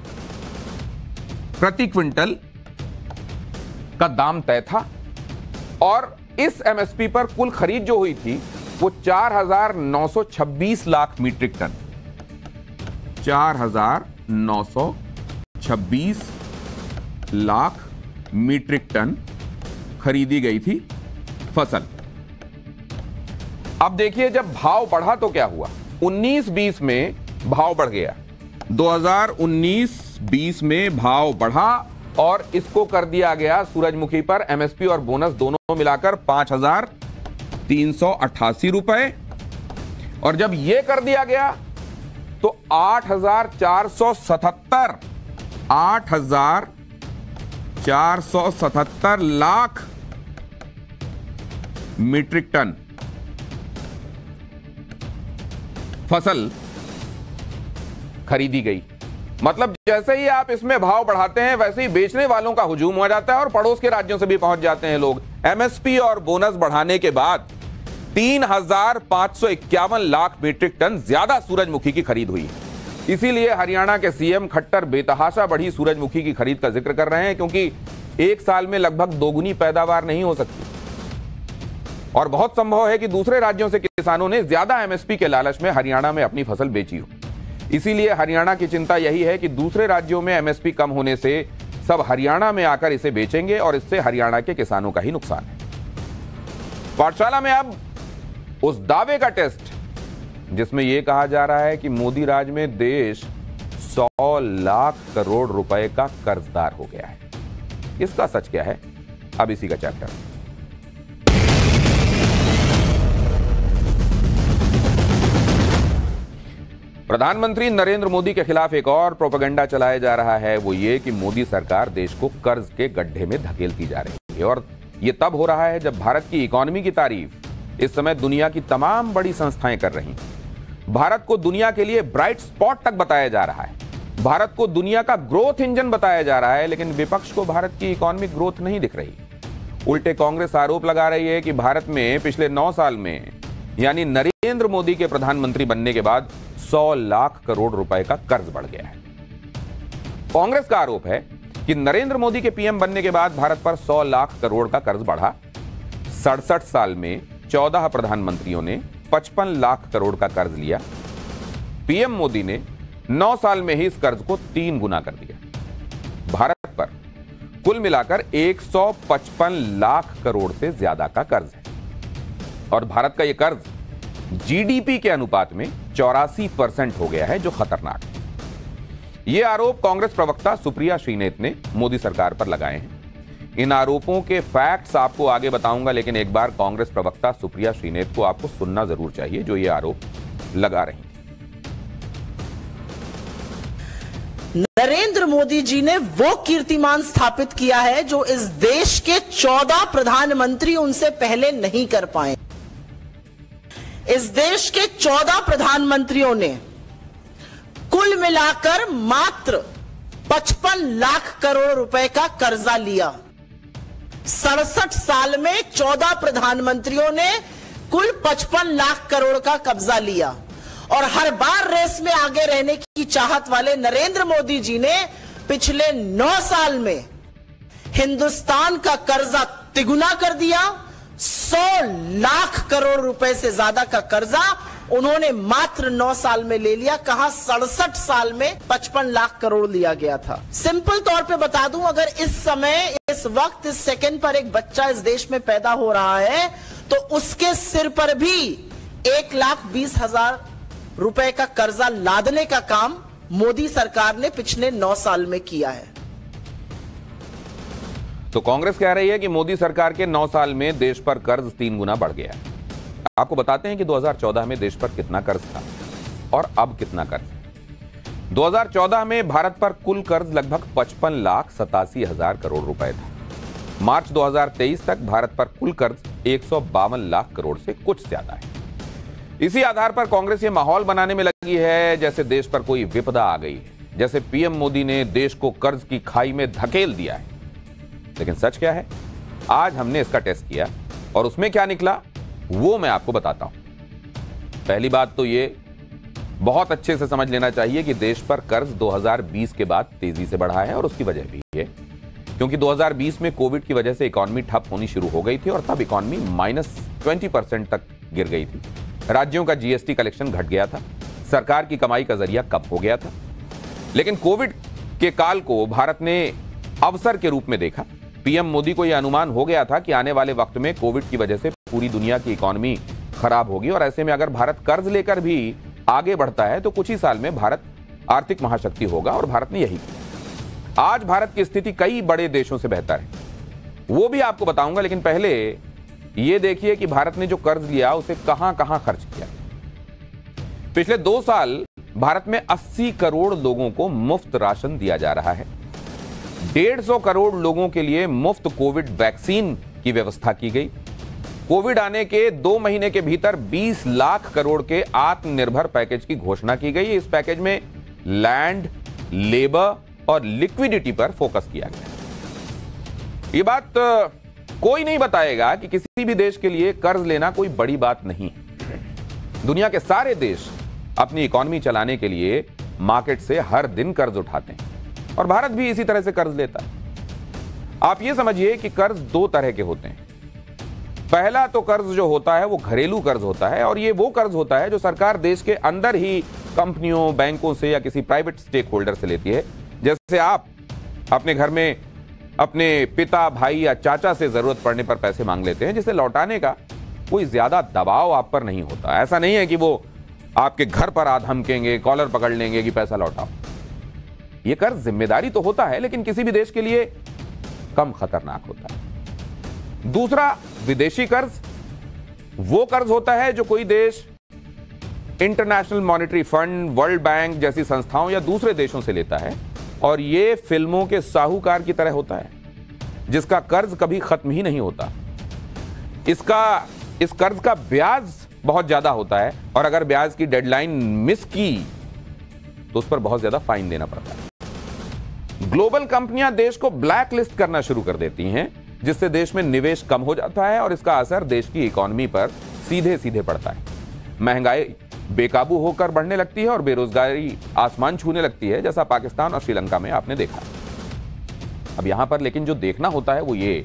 प्रति क्विंटल का दाम तय था, और इस एमएसपी पर कुल खरीद जो हुई थी वो 4,926 lakh metric ton, 4,926 lakh metric ton खरीदी गई थी फसल। अब देखिए जब भाव बढ़ा तो क्या हुआ। 19-20 में भाव बढ़ गया, 2019-20 में भाव बढ़ा और इसको कर दिया गया सूरजमुखी पर एमएसपी और बोनस दोनों मिलाकर 5,388 रुपए। और जब यह कर दिया गया तो 8,477 लाख मीट्रिक टन फसल खरीदी गई। मतलब जैसे ही आप इसमें भाव बढ़ाते हैं वैसे ही बेचने वालों का हुजूम हो जाता है और पड़ोस के राज्यों से भी पहुंच जाते हैं लोग। एमएसपी और बोनस बढ़ाने के बाद 3,551 लाख मीट्रिक टन ज्यादा सूरजमुखी की खरीद हुई। इसीलिए हरियाणा के सीएम खट्टर बेतहाशा बढ़ी सूरजमुखी की खरीद का जिक्र कर रहे हैं, क्योंकि एक साल में लगभग दोगुनी पैदावार नहीं हो सकती और बहुत संभव है कि दूसरे राज्यों से किसानों ने ज्यादा एमएसपी के लालच में हरियाणा में अपनी फसल बेची हो। इसीलिए हरियाणा की चिंता यही है कि दूसरे राज्यों में एमएसपी कम होने से सब हरियाणा में आकर इसे बेचेंगे और इससे हरियाणा के किसानों का ही नुकसान है। पाठशाला में अब उस दावे का टेस्ट जिसमें यह कहा जा रहा है कि मोदी राज में देश 100 लाख करोड़ रुपए का कर्जदार हो गया है। इसका सच क्या है, अब इसी का चैप्टर। प्रधानमंत्री नरेंद्र मोदी के खिलाफ एक और प्रोपेगेंडा चलाया जा रहा है, वो ये कि मोदी सरकार देश को कर्ज के गड्ढे में धकेलती जा रही है। और ये तब हो रहा है जब भारत की इकोनॉमी की तारीफ इस समय दुनिया की तमाम बड़ी संस्थाएं कर रही हैं। भारत को दुनिया के लिए ब्राइट स्पॉट तक बताया जा रहा है, भारत को दुनिया का ग्रोथ इंजन बताया जा रहा है, लेकिन विपक्ष को भारत की इकोनॉमिक ग्रोथ नहीं दिख रही। उल्टे कांग्रेस आरोप लगा रही है कि भारत में पिछले 9 साल में यानी नरेंद्र मोदी के प्रधानमंत्री बनने के बाद 100 लाख करोड़ रुपए का कर्ज बढ़ गया है। कांग्रेस का आरोप है कि नरेंद्र मोदी के पीएम बनने के बाद भारत पर 100 लाख करोड़ का कर्ज बढ़ा। 67 साल में 14 प्रधानमंत्रियों ने 55 लाख करोड़ का कर्ज लिया। पीएम मोदी ने 9 साल में ही इस कर्ज को 3 गुना कर दिया। भारत पर कुल मिलाकर 155 लाख करोड़ से ज्यादा का कर्ज है और भारत का यह कर्ज जीडीपी के अनुपात में 84% हो गया है, जो खतरनाक है। यह आरोप कांग्रेस प्रवक्ता सुप्रिया श्रीनेत ने मोदी सरकार पर लगाए हैं। इन आरोपों के फैक्ट्स आपको आगे बताऊंगा, लेकिन एक बार कांग्रेस प्रवक्ता सुप्रिया श्रीनेत को आपको सुनना जरूर चाहिए जो ये आरोप लगा रही हैं। नरेंद्र मोदी जी ने वो कीर्तिमान स्थापित किया है जो इस देश के 14 प्रधानमंत्री उनसे पहले नहीं कर पाए। इस देश के 14 प्रधानमंत्रियों ने कुल मिलाकर मात्र 55 लाख करोड़ रुपए का कर्जा लिया। 67 साल में 14 प्रधानमंत्रियों ने कुल 55 लाख करोड़ का कब्जा लिया और हर बार रेस में आगे रहने की चाहत वाले नरेंद्र मोदी जी ने पिछले 9 साल में हिंदुस्तान का कर्जा तिगुना कर दिया। 100 लाख करोड़ रुपए से ज्यादा का कर्जा उन्होंने मात्र 9 साल में ले लिया। कहां 67 साल में 55 लाख करोड़ लिया गया था। सिंपल तौर पे बता दूं, अगर इस समय इस वक्त इस सेकंड पर एक बच्चा इस देश में पैदा हो रहा है तो उसके सिर पर भी 1,20,000 रुपए का कर्जा लादने का काम मोदी सरकार ने पिछले 9 साल में किया है। तो कांग्रेस कह रही है कि मोदी सरकार के 9 साल में देश पर कर्ज 3 गुना बढ़ गया है। आपको बताते हैं कि 2014 में देश पर कितना कर्ज था और अब कितना कर्ज है। 2014 में भारत पर कुल कर्ज लगभग 55,87,000 करोड़ रुपए था। मार्च 2023 तक भारत पर कुल कर्ज 152 लाख करोड़ से कुछ ज्यादा है। इसी आधार पर कांग्रेस ये माहौल बनाने में लगी है जैसे देश पर कोई विपदा आ गई है, जैसे पीएम मोदी ने देश को कर्ज की खाई में धकेल दिया है। लेकिन सच क्या है, आज हमने इसका टेस्ट किया और उसमें क्या निकला वो मैं आपको बताता हूं। पहली बात तो ये बहुत अच्छे से समझ लेना चाहिए कि देश पर कर्ज 2020 के बाद तेजी से बढ़ा है और उसकी वजह भी है क्योंकि 2020 में कोविड की वजह से इकॉनमी ठप होनी शुरू हो गई थी और तब इकॉनमी -20% तक गिर गई थी। राज्यों का जीएसटी कलेक्शन घट गया था, सरकार की कमाई का जरिया कम हो गया था। लेकिन कोविड के काल को भारत ने अवसर के रूप में देखा। पीएम मोदी को यह अनुमान हो गया था कि आने वाले वक्त में कोविड की वजह से पूरी दुनिया की इकॉनमी खराब होगी और ऐसे में अगर भारत कर्ज लेकर भी आगे बढ़ता है तो कुछ ही साल में भारत आर्थिक महाशक्ति होगा और भारत ने यही किया। आज भारत की स्थिति कई बड़े देशों से बेहतर है, वो भी आपको बताऊंगा, लेकिन पहले ये देखिए कि भारत ने जो कर्ज लिया उसे कहां कहां खर्च किया। पिछले 2 साल भारत में 80 करोड़ लोगों को मुफ्त राशन दिया जा रहा है। 150 करोड़ लोगों के लिए मुफ्त कोविड वैक्सीन की व्यवस्था की गई। कोविड आने के 2 महीने के भीतर 20 लाख करोड़ के आत्मनिर्भर पैकेज की घोषणा की गई। इस पैकेज में लैंड, लेबर और लिक्विडिटी पर फोकस किया गया। ये बात कोई नहीं बताएगा कि किसी भी देश के लिए कर्ज लेना कोई बड़ी बात नहीं है। दुनिया के सारे देश अपनी इकॉनमी चलाने के लिए मार्केट से हर दिन कर्ज उठाते हैं और भारत भी इसी तरह से कर्ज लेता है। आप ये समझिए कि कर्ज 2 तरह के होते हैं। पहला तो कर्ज जो होता है वो घरेलू कर्ज होता है और ये वो कर्ज होता है जो सरकार देश के अंदर ही कंपनियों, बैंकों से या किसी प्राइवेट स्टेक होल्डर से लेती है। जैसे आप अपने घर में अपने पिता, भाई या चाचा से जरूरत पड़ने पर पैसे मांग लेते हैं, जिसे लौटाने का कोई ज्यादा दबाव आप पर नहीं होता। ऐसा नहीं है कि वो आपके घर पर आ धमकेंगे, कॉलर पकड़ लेंगे कि पैसा लौटाओ। ये कर्ज जिम्मेदारी तो होता है लेकिन किसी भी देश के लिए कम खतरनाक होता है। दूसरा विदेशी कर्ज वो कर्ज होता है जो कोई देश international monetary fund, world bank जैसी संस्थाओं या दूसरे देशों से लेता है और ये फिल्मों के साहूकार की तरह होता है जिसका कर्ज कभी खत्म ही नहीं होता। इस कर्ज का ब्याज बहुत ज्यादा होता है और अगर ब्याज की डेडलाइन मिस की तो उस पर बहुत ज्यादा फाइन देना पड़ता है। ग्लोबल कंपनियां देश को ब्लैक लिस्ट करना शुरू कर देती हैं जिससे देश में निवेश कम हो जाता है और इसका असर देश की इकोनॉमी पर सीधे सीधे पड़ता है। महंगाई बेकाबू होकर बढ़ने लगती है और बेरोजगारी आसमान छूने लगती है, जैसा पाकिस्तान और श्रीलंका में आपने देखा। अब यहां पर लेकिन जो देखना होता है वो ये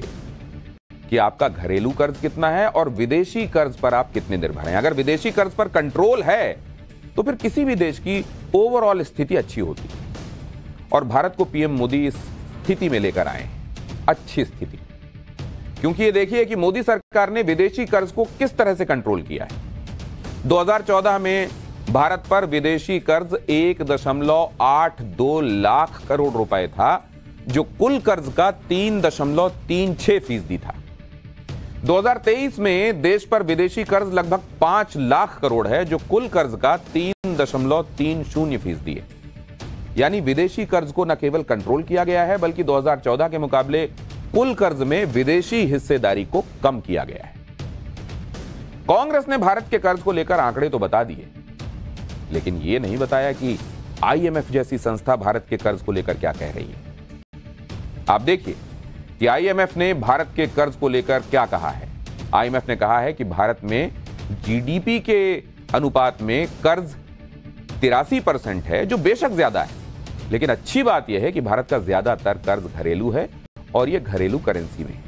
कि आपका घरेलू कर्ज कितना है और विदेशी कर्ज पर आप कितने निर्भर हैं। अगर विदेशी कर्ज पर कंट्रोल है तो फिर किसी भी देश की ओवरऑल स्थिति अच्छी होती है और भारत को पीएम मोदी इस स्थिति में लेकर आए, अच्छी स्थिति। क्योंकि ये देखिए कि मोदी सरकार ने विदेशी कर्ज को किस तरह से कंट्रोल किया है। 2014 में भारत पर विदेशी कर्ज 1.82 लाख करोड़ रुपए था जो कुल कर्ज का 3.36% था। 2023 में देश पर विदेशी कर्ज लगभग 5 लाख करोड़ है जो कुल कर्ज का 3.30% है। यानी विदेशी कर्ज को न केवल कंट्रोल किया गया है बल्कि 2014 के मुकाबले कुल कर्ज में विदेशी हिस्सेदारी को कम किया गया है। कांग्रेस ने भारत के कर्ज को लेकर आंकड़े तो बता दिए लेकिन यह नहीं बताया कि आईएमएफ जैसी संस्था भारत के कर्ज को लेकर क्या कह रही है। आप देखिए कि आईएमएफ ने भारत के कर्ज को लेकर क्या कहा है। आईएमएफ ने कहा है कि भारत में जीडीपी के अनुपात में कर्ज 83% है जो बेशक ज्यादा है, लेकिन अच्छी बात यह है कि भारत का ज्यादातर कर्ज घरेलू है और यह घरेलू करेंसी में है।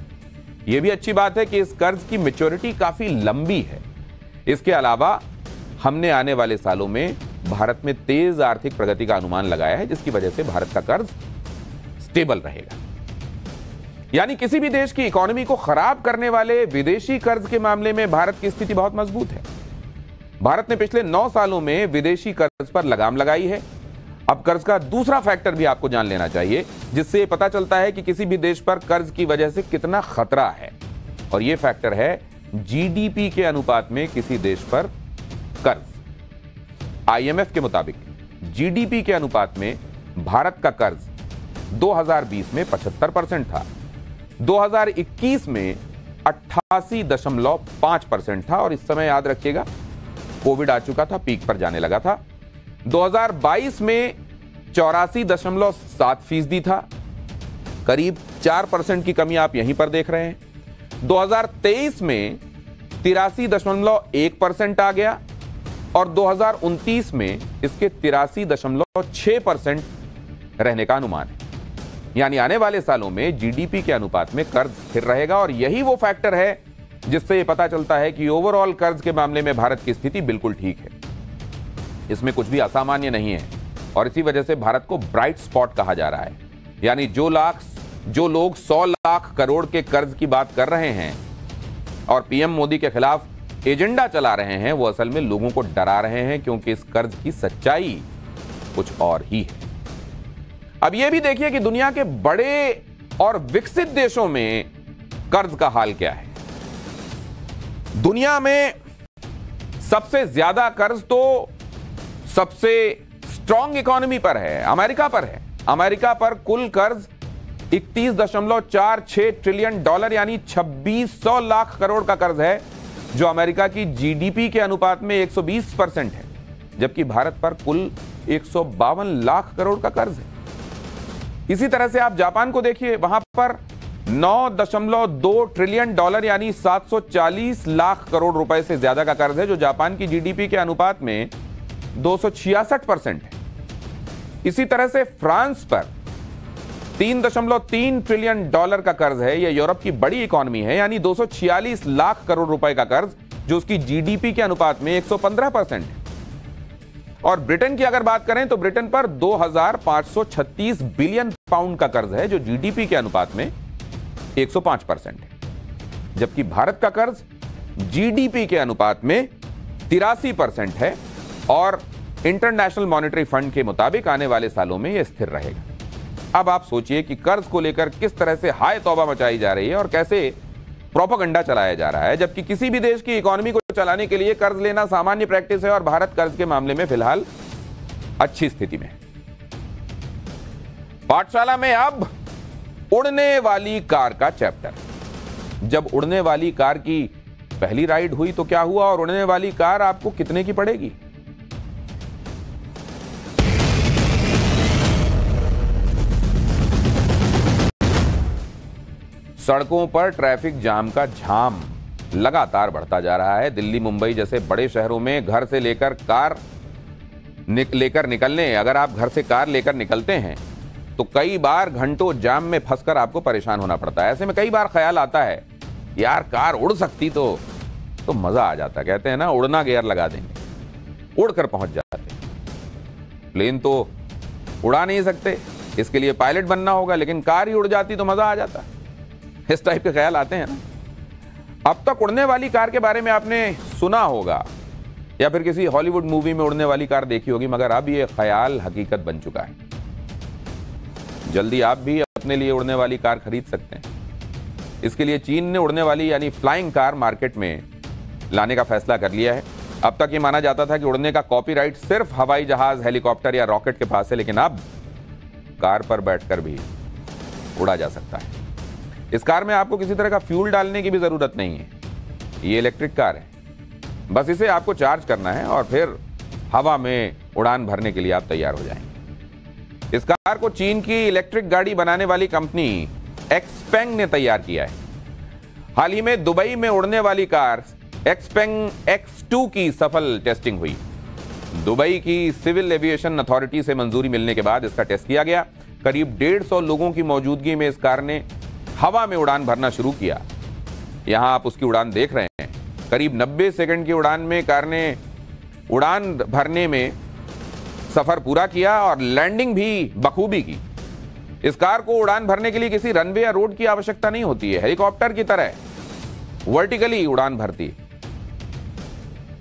यह भी अच्छी बात है कि इस कर्ज की मैच्योरिटी काफी लंबी है। इसके अलावा हमने आने वाले सालों में भारत में तेज आर्थिक प्रगति का अनुमान लगाया है जिसकी वजह से भारत का कर्ज स्टेबल रहेगा। यानी किसी भी देश की इकोनॉमी को खराब करने वाले विदेशी कर्ज के मामले में भारत की स्थिति बहुत मजबूत है। भारत ने पिछले 9 सालों में विदेशी कर्ज पर लगाम लगाई है। अब कर्ज का दूसरा फैक्टर भी आपको जान लेना चाहिए जिससे पता चलता है कि किसी भी देश पर कर्ज की वजह से कितना खतरा है और यह फैक्टर है जीडीपी के अनुपात में किसी देश पर कर्ज। आईएमएफ के मुताबिक जीडीपी के अनुपात में भारत का कर्ज 2020 में 75% था, 2021 में 88.5% था और इस समय याद रखिएगा कोविड आ चुका था, पीक पर जाने लगा था। 2022 में 84.7% था, करीब 4% की कमी आप यहीं पर देख रहे हैं। 2023 में 83.1% आ गया और 2029 में इसके 83.6% रहने का अनुमान है। यानी आने वाले सालों में जीडीपी के अनुपात में कर्ज स्थिर रहेगा और यही वो फैक्टर है जिससे यह पता चलता है कि ओवरऑल कर्ज के मामले में भारत की स्थिति बिल्कुल ठीक है, इसमें कुछ भी असामान्य नहीं है और इसी वजह से भारत को ब्राइट स्पॉट कहा जा रहा है। यानी जो लोग 100 लाख करोड़ के कर्ज की बात कर रहे हैं और पीएम मोदी के खिलाफ एजेंडा चला रहे हैं वो असल में लोगों को डरा रहे हैं क्योंकि इस कर्ज की सच्चाई कुछ और ही है। अब यह भी देखिए कि दुनिया के बड़े और विकसित देशों में कर्ज का हाल क्या है। दुनिया में सबसे ज्यादा कर्ज तो सबसे स्ट्रांग इकोनॉमी पर है, अमेरिका पर है। अमेरिका पर कुल कर्ज 31.46 ट्रिलियन डॉलर यानी 2600 लाख करोड़ का कर्ज है जो अमेरिका की जीडीपी के अनुपात में 120% है, जबकि भारत पर कुल 152 लाख करोड़ का कर्ज है। इसी तरह से आप जापान को देखिए, वहां पर 9.2 ट्रिलियन डॉलर यानी 740 लाख करोड़ रुपए से ज्यादा का कर्ज है जो जापान की जीडीपी के अनुपात में 266% है। इसी तरह से फ्रांस पर 3.3 ट्रिलियन डॉलर का कर्ज है। यह यूरोप की बड़ी इकोनॉमी है यानी 246 लाख करोड़ रुपए का कर्ज जो उसकी जीडीपी के अनुपात में 115% है। और ब्रिटेन की अगर बात करें तो ब्रिटेन पर 2536 बिलियन पाउंड का कर्ज है जो जीडीपी के अनुपात में 105% है, जबकि भारत का कर्ज जीडीपी के अनुपात में 83% है और इंटरनेशनल मॉनेटरी फंड के मुताबिक आने वाले सालों में यह स्थिर रहेगा। अब आप सोचिए कि कर्ज को लेकर किस तरह से हाय तौबा मचाई जा रही है और कैसे प्रोपेगेंडा चलाया जा रहा है, जबकि किसी भी देश की इकोनॉमी को चलाने के लिए कर्ज लेना सामान्य प्रैक्टिस है और भारत कर्ज के मामले में फिलहाल अच्छी स्थिति में। पाठशाला में अब उड़ने वाली कार का चैप्टर। जब उड़ने वाली कार की पहली राइड हुई तो क्या हुआ और उड़ने वाली कार आपको कितने की पड़ेगी? सड़कों पर ट्रैफिक जाम का झाम लगातार बढ़ता जा रहा है। दिल्ली, मुंबई जैसे बड़े शहरों में घर से लेकर कार लेकर निकलने, अगर आप घर से कार लेकर निकलते हैं तो कई बार घंटों जाम में फंसकर आपको परेशान होना पड़ता है। ऐसे में कई बार ख्याल आता है यार कार उड़ सकती तो मजा आ जाता। कहते हैं ना, उड़ना गियर लगा देंगे, उड़कर पहुंच जाते। प्लेन तो उड़ा नहीं सकते, इसके लिए पायलट बनना होगा, लेकिन कार ही उड़ जाती तो मजा आ जाता। इस टाइप के ख्याल आते हैं ना। अब तक उड़ने वाली कार के बारे में आपने सुना होगा या फिर किसी हॉलीवुड मूवी में उड़ने वाली कार देखी होगी, मगर अब यह ख्याल हकीकत बन चुका है। जल्दी आप भी अपने लिए उड़ने वाली कार खरीद सकते हैं। इसके लिए चीन ने उड़ने वाली यानी फ्लाइंग कार मार्केट में लाने का फैसला कर लिया है। अब तक ये माना जाता था कि उड़ने का कॉपीराइट सिर्फ हवाई जहाज, हेलीकॉप्टर या रॉकेट के पास है, लेकिन अब कार पर बैठकर भी उड़ा जा सकता है। इस कार में आपको किसी तरह का फ्यूल डालने की भी जरूरत नहीं है। ये इलेक्ट्रिक कार है, बस इसे आपको चार्ज करना है और फिर हवा में उड़ान भरने के लिए आप तैयार हो जाएंगे। इस कार को चीन की इलेक्ट्रिक गाड़ी बनाने वाली कंपनी एक्सपेंग ने तैयार किया है। हाल ही में दुबई में उड़ने वाली कार एक्सपेंग X2 की सफल टेस्टिंग हुई। दुबई की सिविल एविएशन अथॉरिटी से मंजूरी मिलने के बाद इसका टेस्ट किया गया। करीब 150 लोगों की मौजूदगी में इस कार ने हवा में उड़ान भरना शुरू किया। यहां आप उसकी उड़ान देख रहे हैं। करीब 90 सेकंड की उड़ान में कार ने उड़ान भरने में सफर पूरा किया और लैंडिंग भी बखूबी की। इस कार को उड़ान भरने के लिए किसी रनवे या रोड की आवश्यकता नहीं होती है। हेलीकॉप्टर की तरह वर्टिकली उड़ान भरती है।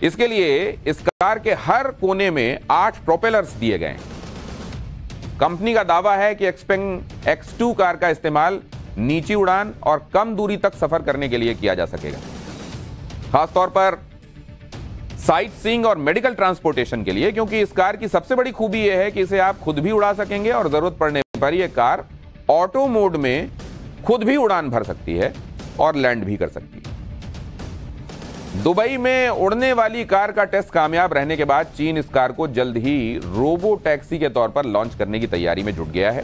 इसके लिए इस कार के हर कोने में 8 प्रोपेलर्स दिए गए हैं। कंपनी का दावा है कि एक्सपेंग X2 कार का इस्तेमाल नीची उड़ान और कम दूरी तक सफर करने के लिए किया जा सकेगा, खासतौर पर साइट सीइंग और मेडिकल ट्रांसपोर्टेशन के लिए, क्योंकि इस कार की सबसे बड़ी खूबी यह है कि इसे आप खुद भी उड़ा सकेंगे और जरूरत पड़ने पर यह कार ऑटो मोड में खुद भी उड़ान भर सकती है और लैंड भी कर सकती है। दुबई में उड़ने वाली कार का टेस्ट कामयाब रहने के बाद चीन इस कार को जल्द ही रोबो टैक्सी के तौर पर लॉन्च करने की तैयारी में जुट गया है।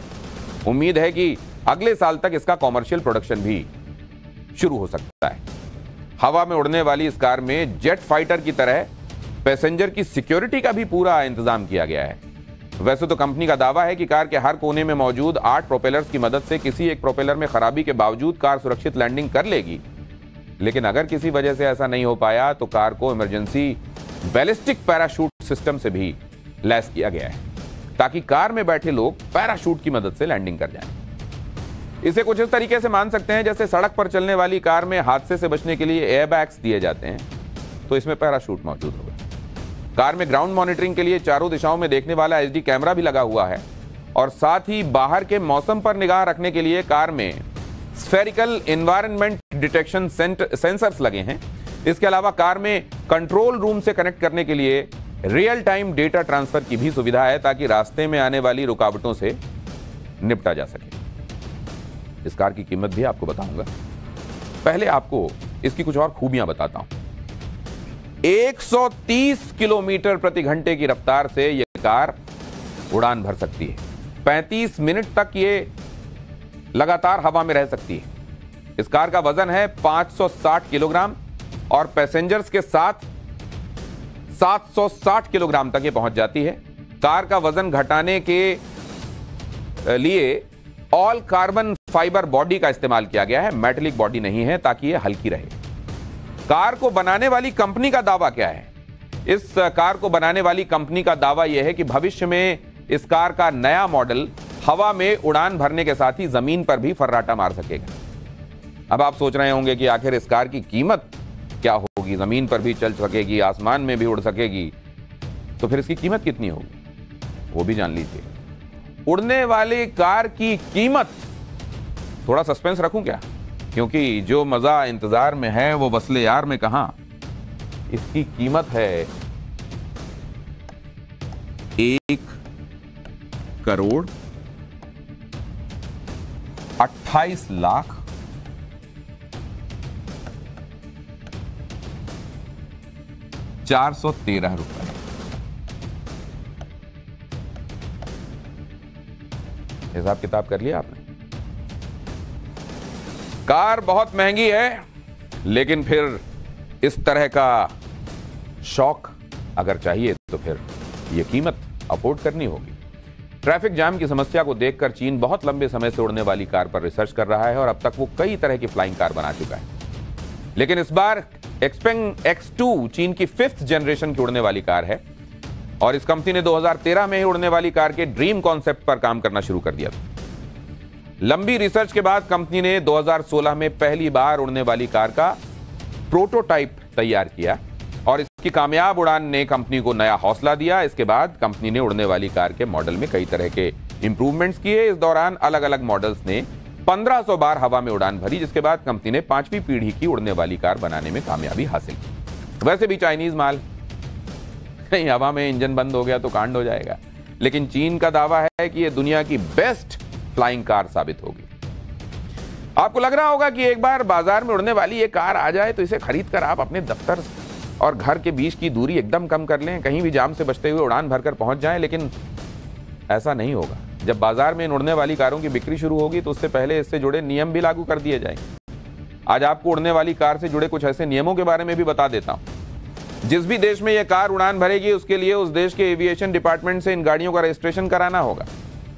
उम्मीद है कि अगले साल तक इसका कॉमर्शियल प्रोडक्शन भी शुरू हो सकता है। हवा में उड़ने वाली इस कार में जेट फाइटर की तरह पैसेंजर की सिक्योरिटी का भी पूरा इंतजाम किया गया है। वैसे तो कंपनी का दावा है कि कार के हर कोने में मौजूद 8 प्रोपेलर्स की मदद से किसी एक प्रोपेलर में खराबी के बावजूद कार सुरक्षित लैंडिंग कर लेगी, लेकिन अगर किसी वजह से ऐसा नहीं हो पाया तो कार को इमरजेंसी बैलिस्टिक पैराशूट सिस्टम से भी लैस किया गया है, ताकि कार में बैठे लोग पैराशूट की मदद से लैंडिंग कर जाएं। इसे कुछ इस तरीके से मान सकते हैं जैसे सड़क पर चलने वाली कार में हादसे से बचने के लिए एयरबैग्स दिए जाते हैं, तो इसमें पैराशूट मौजूद होगा। कार में ग्राउंड मॉनिटरिंग के लिए चारों दिशाओं में देखने वाला HD कैमरा भी लगा हुआ है और साथ ही बाहर के मौसम पर निगाह रखने के लिए कार में स्फेरिकल एनवायरनमेंट डिटेक्शन सेंसर्स लगे हैं। इसके अलावा कार में कंट्रोल रूम से कनेक्ट करने के लिए रियल टाइम डेटा ट्रांसफर की भी सुविधा है, ताकि रास्ते में आने वाली रुकावटों से निपटा जा सके। इस कार की कीमत भी आपको बताऊंगा, पहले आपको इसकी कुछ और खूबियां बताता हूं। 130 किलोमीटर प्रति घंटे की रफ्तार से यह कार उड़ान भर सकती है। 35 मिनट तक ये लगातार हवा में रह सकती है। इस कार का वजन है 560 किलोग्राम और पैसेंजर्स के साथ 760 किलोग्राम तक ये पहुंच जाती है। कार का वजन घटाने के लिए ऑल कार्बन फाइबर बॉडी का इस्तेमाल किया गया है, मेटेलिक बॉडी नहीं है, ताकि ये हल्की रहे। कार को बनाने वाली कंपनी का दावा क्या है? इस कार को बनाने वाली कंपनी का दावा यह है कि भविष्य में इस कार का नया मॉडल हवा में उड़ान भरने के साथ ही जमीन पर भी फर्राटा मार सकेगा। अब आप सोच रहे होंगे कि आखिर इस कार की कीमत क्या होगी? जमीन पर भी चल सकेगी, आसमान में भी उड़ सकेगी, तो फिर इसकी कीमत कितनी होगी वो भी जान लीजिए। उड़ने वाली कार की कीमत, थोड़ा सस्पेंस रखूं क्या? क्योंकि जो मजा इंतजार में है वो वस्ले यार में कहां। इसकी कीमत है 1,28,413 रुपए। हिसाब किताब कर लिया आपने? कार बहुत महंगी है, लेकिन फिर इस तरह का शौक अगर चाहिए तो फिर यह कीमत अफोर्ड करनी होगी। ट्रैफिक जाम की समस्या को देखकर चीन बहुत लंबे समय से उड़ने वाली कार पर रिसर्च कर रहा है और अब तक वो कई तरह की फ्लाइंग कार बना चुका है। लेकिन इस बार एक्सपेंग X2 चीन की 5th जनरेशन की उड़ने वाली कार है और इस कंपनी ने 2013 में ही उड़ने वाली कार के ड्रीम कॉन्सेप्ट पर काम करना शुरू कर दिया था। लंबी रिसर्च के बाद कंपनी ने 2016 में पहली बार उड़ने वाली कार का प्रोटोटाइप तैयार किया और इसकी कामयाब उड़ान ने कंपनी को नया हौसला दिया। इसके बाद कंपनी ने उड़ने वाली कार के मॉडल में कई तरह के इंप्रूवमेंट्स किए। इस दौरान अलग अलग मॉडल्स ने 1500 बार हवा में उड़ान भरी, जिसके बाद कंपनी ने 5वीं पीढ़ी की उड़ने वाली कार बनाने में कामयाबी हासिल की। वैसे भी चाइनीज माल, कहीं हवा में इंजन बंद हो गया तो कांड हो जाएगा, लेकिन चीन का दावा है कि यह दुनिया की बेस्ट फ्लाइंग कार साबित होगी। आपको लग रहा होगा कि एक बार बाजार में उड़ने वाली ये कार आ जाए तो इसे खरीदकर आप अपने दफ्तर और घर के बीच की दूरी एकदम कम कर लें, कहीं भी जाम से बचते हुए उड़ान भरकर पहुंच जाएं, लेकिन ऐसा नहीं होगा। जब बाजार में इन उड़ने वाली कारों की बिक्री शुरू होगी तो उससे पहले इससे जुड़े नियम भी लागू कर दिए जाएंगे। आज आपको उड़ने वाली कार से जुड़े कुछ ऐसे नियमों के बारे में भी बता देता हूं। जिस भी देश में यह कार उड़ान भरेगी उसके लिए उस देश के एविएशन डिपार्टमेंट से इन गाड़ियों का रजिस्ट्रेशन कराना होगा।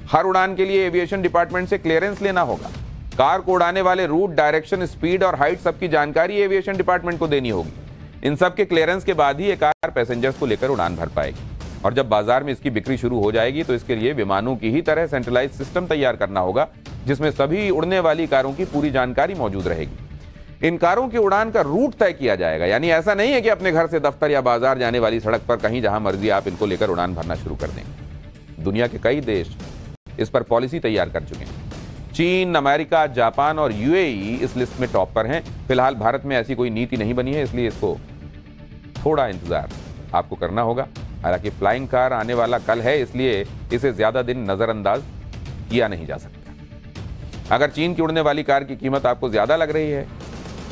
हर उड़ान के लिए एविएशन डिपार्टमेंट से क्लियरेंस लेना होगा। कार को उड़ाने वाले रूट, डायरेक्शन, स्पीड और हाइट सबकी जानकारी एविएशन डिपार्टमेंट को देनी होगी। इन सब के क्लियरेंस के बाद ही ये कार पैसेंजर्स को लेकर उड़ान भर पाएगी और जब बाजार में इसकी बिक्री शुरू हो जाएगी तो इसके लिए विमानों की ही तरह सेंट्रलाइज सिस्टम तैयार करना होगा, जिसमें सभी उड़ने वाली कारों की पूरी जानकारी मौजूद रहेगी। इन कारों की उड़ान का रूट तय किया जाएगा, यानी ऐसा नहीं है कि अपने घर से दफ्तर या बाजार जाने वाली सड़क पर कहीं जहां मर्जी आप इनको लेकर उड़ान भरना शुरू कर देंगे। दुनिया के कई देश इस पर पॉलिसी तैयार कर चुके हैं। चीन, अमेरिका, जापान और यूएई इस लिस्ट में टॉप पर हैं। फिलहाल भारत में ऐसी कोई नीति नहीं बनी है, इसलिए इसको थोड़ा इंतजार आपको करना होगा। हालांकि फ्लाइंग कार आने वाला कल है, इसलिए इसे ज्यादा दिन नजरअंदाज किया नहीं जा सकता। अगर चीन की उड़ने वाली कार की कीमत आपको ज्यादा लग रही है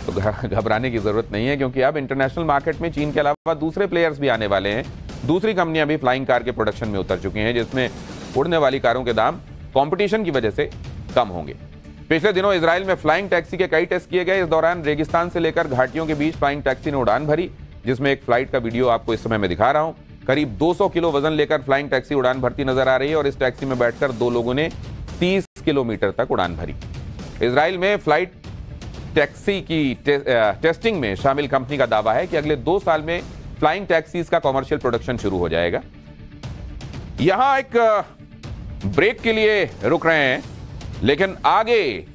तो घबराने की जरूरत नहीं है, क्योंकि अब इंटरनेशनल मार्केट में चीन के अलावा दूसरे प्लेयर्स भी आने वाले हैं। दूसरी कंपनियां भी फ्लाइंग कार के प्रोडक्शन में उतर चुकी हैं, जिसमें उड़ने वाली कारों के दाम कंपटीशन की वजह से कम होंगे। पिछले दिनों इजराइल में फ्लाइंग टैक्सी के कई टेस्ट किए गए। इस दौरान रेगिस्तान से लेकर घाटियों के बीच फ्लाइंग टैक्सी ने उड़ान भरी, जिसमें एक फ्लाइट का वीडियो आपको इस समय मैं दिखा रहा हूं। करीब 200 किलो वजन लेकर फ्लाइंग टैक्सी उड़ान भरती नजर आ रही है और इस टैक्सी में बैठकर दो लोगों ने 30 किलोमीटर तक उड़ान भरी। इजराइल में फ्लाइट टैक्सी की टेस्टिंग में शामिल कंपनी का दावा है कि अगले 2 साल में फ्लाइंग टैक्सीज का कमर्शियल प्रोडक्शन शुरू हो जाएगा। यहां एक ब्रेक के लिए रुक रहे हैं, लेकिन आगे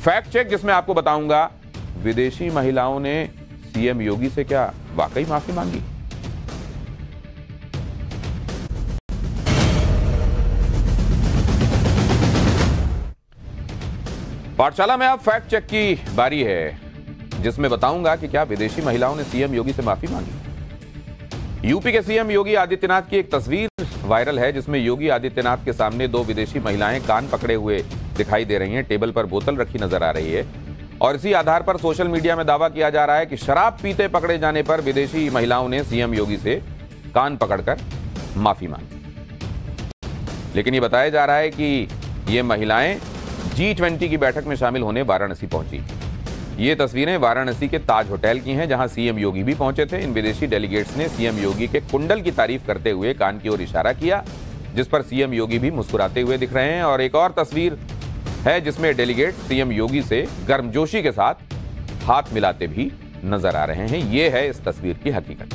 फैक्ट चेक जिसमें आपको बताऊंगा विदेशी महिलाओं ने सीएम योगी से क्या वाकई माफी मांगी। पाठशाला में अब फैक्ट चेक की बारी है, जिसमें बताऊंगा कि क्या विदेशी महिलाओं ने सीएम योगी से माफी मांगी। यूपी के सीएम योगी आदित्यनाथ की एक तस्वीर वायरल है, जिसमें योगी आदित्यनाथ के सामने 2 विदेशी महिलाएं कान पकड़े हुए दिखाई दे रही हैं। टेबल पर बोतल रखी नजर आ रही है और इसी आधार पर सोशल मीडिया में दावा किया जा रहा है कि शराब पीते पकड़े जाने पर विदेशी महिलाओं ने सीएम योगी से कान पकड़कर माफी मांगी। लेकिन ये बताया जा रहा है कि ये महिलाएं G20 की बैठक में शामिल होने वाराणसी पहुंची। ये तस्वीरें वाराणसी के ताज होटल की हैं, जहां सीएम योगी भी पहुंचे थे। इन विदेशी डेलीगेट्स ने सीएम योगी के कुंडल की तारीफ करते हुए कान की ओर इशारा किया, जिस पर सीएम योगी भी मुस्कुराते हुए दिख रहे हैं। और एक और तस्वीर है जिसमें डेलीगेट सीएम योगी से गर्मजोशी के साथ हाथ मिलाते भी नजर आ रहे हैं। ये है इस तस्वीर की हकीकत।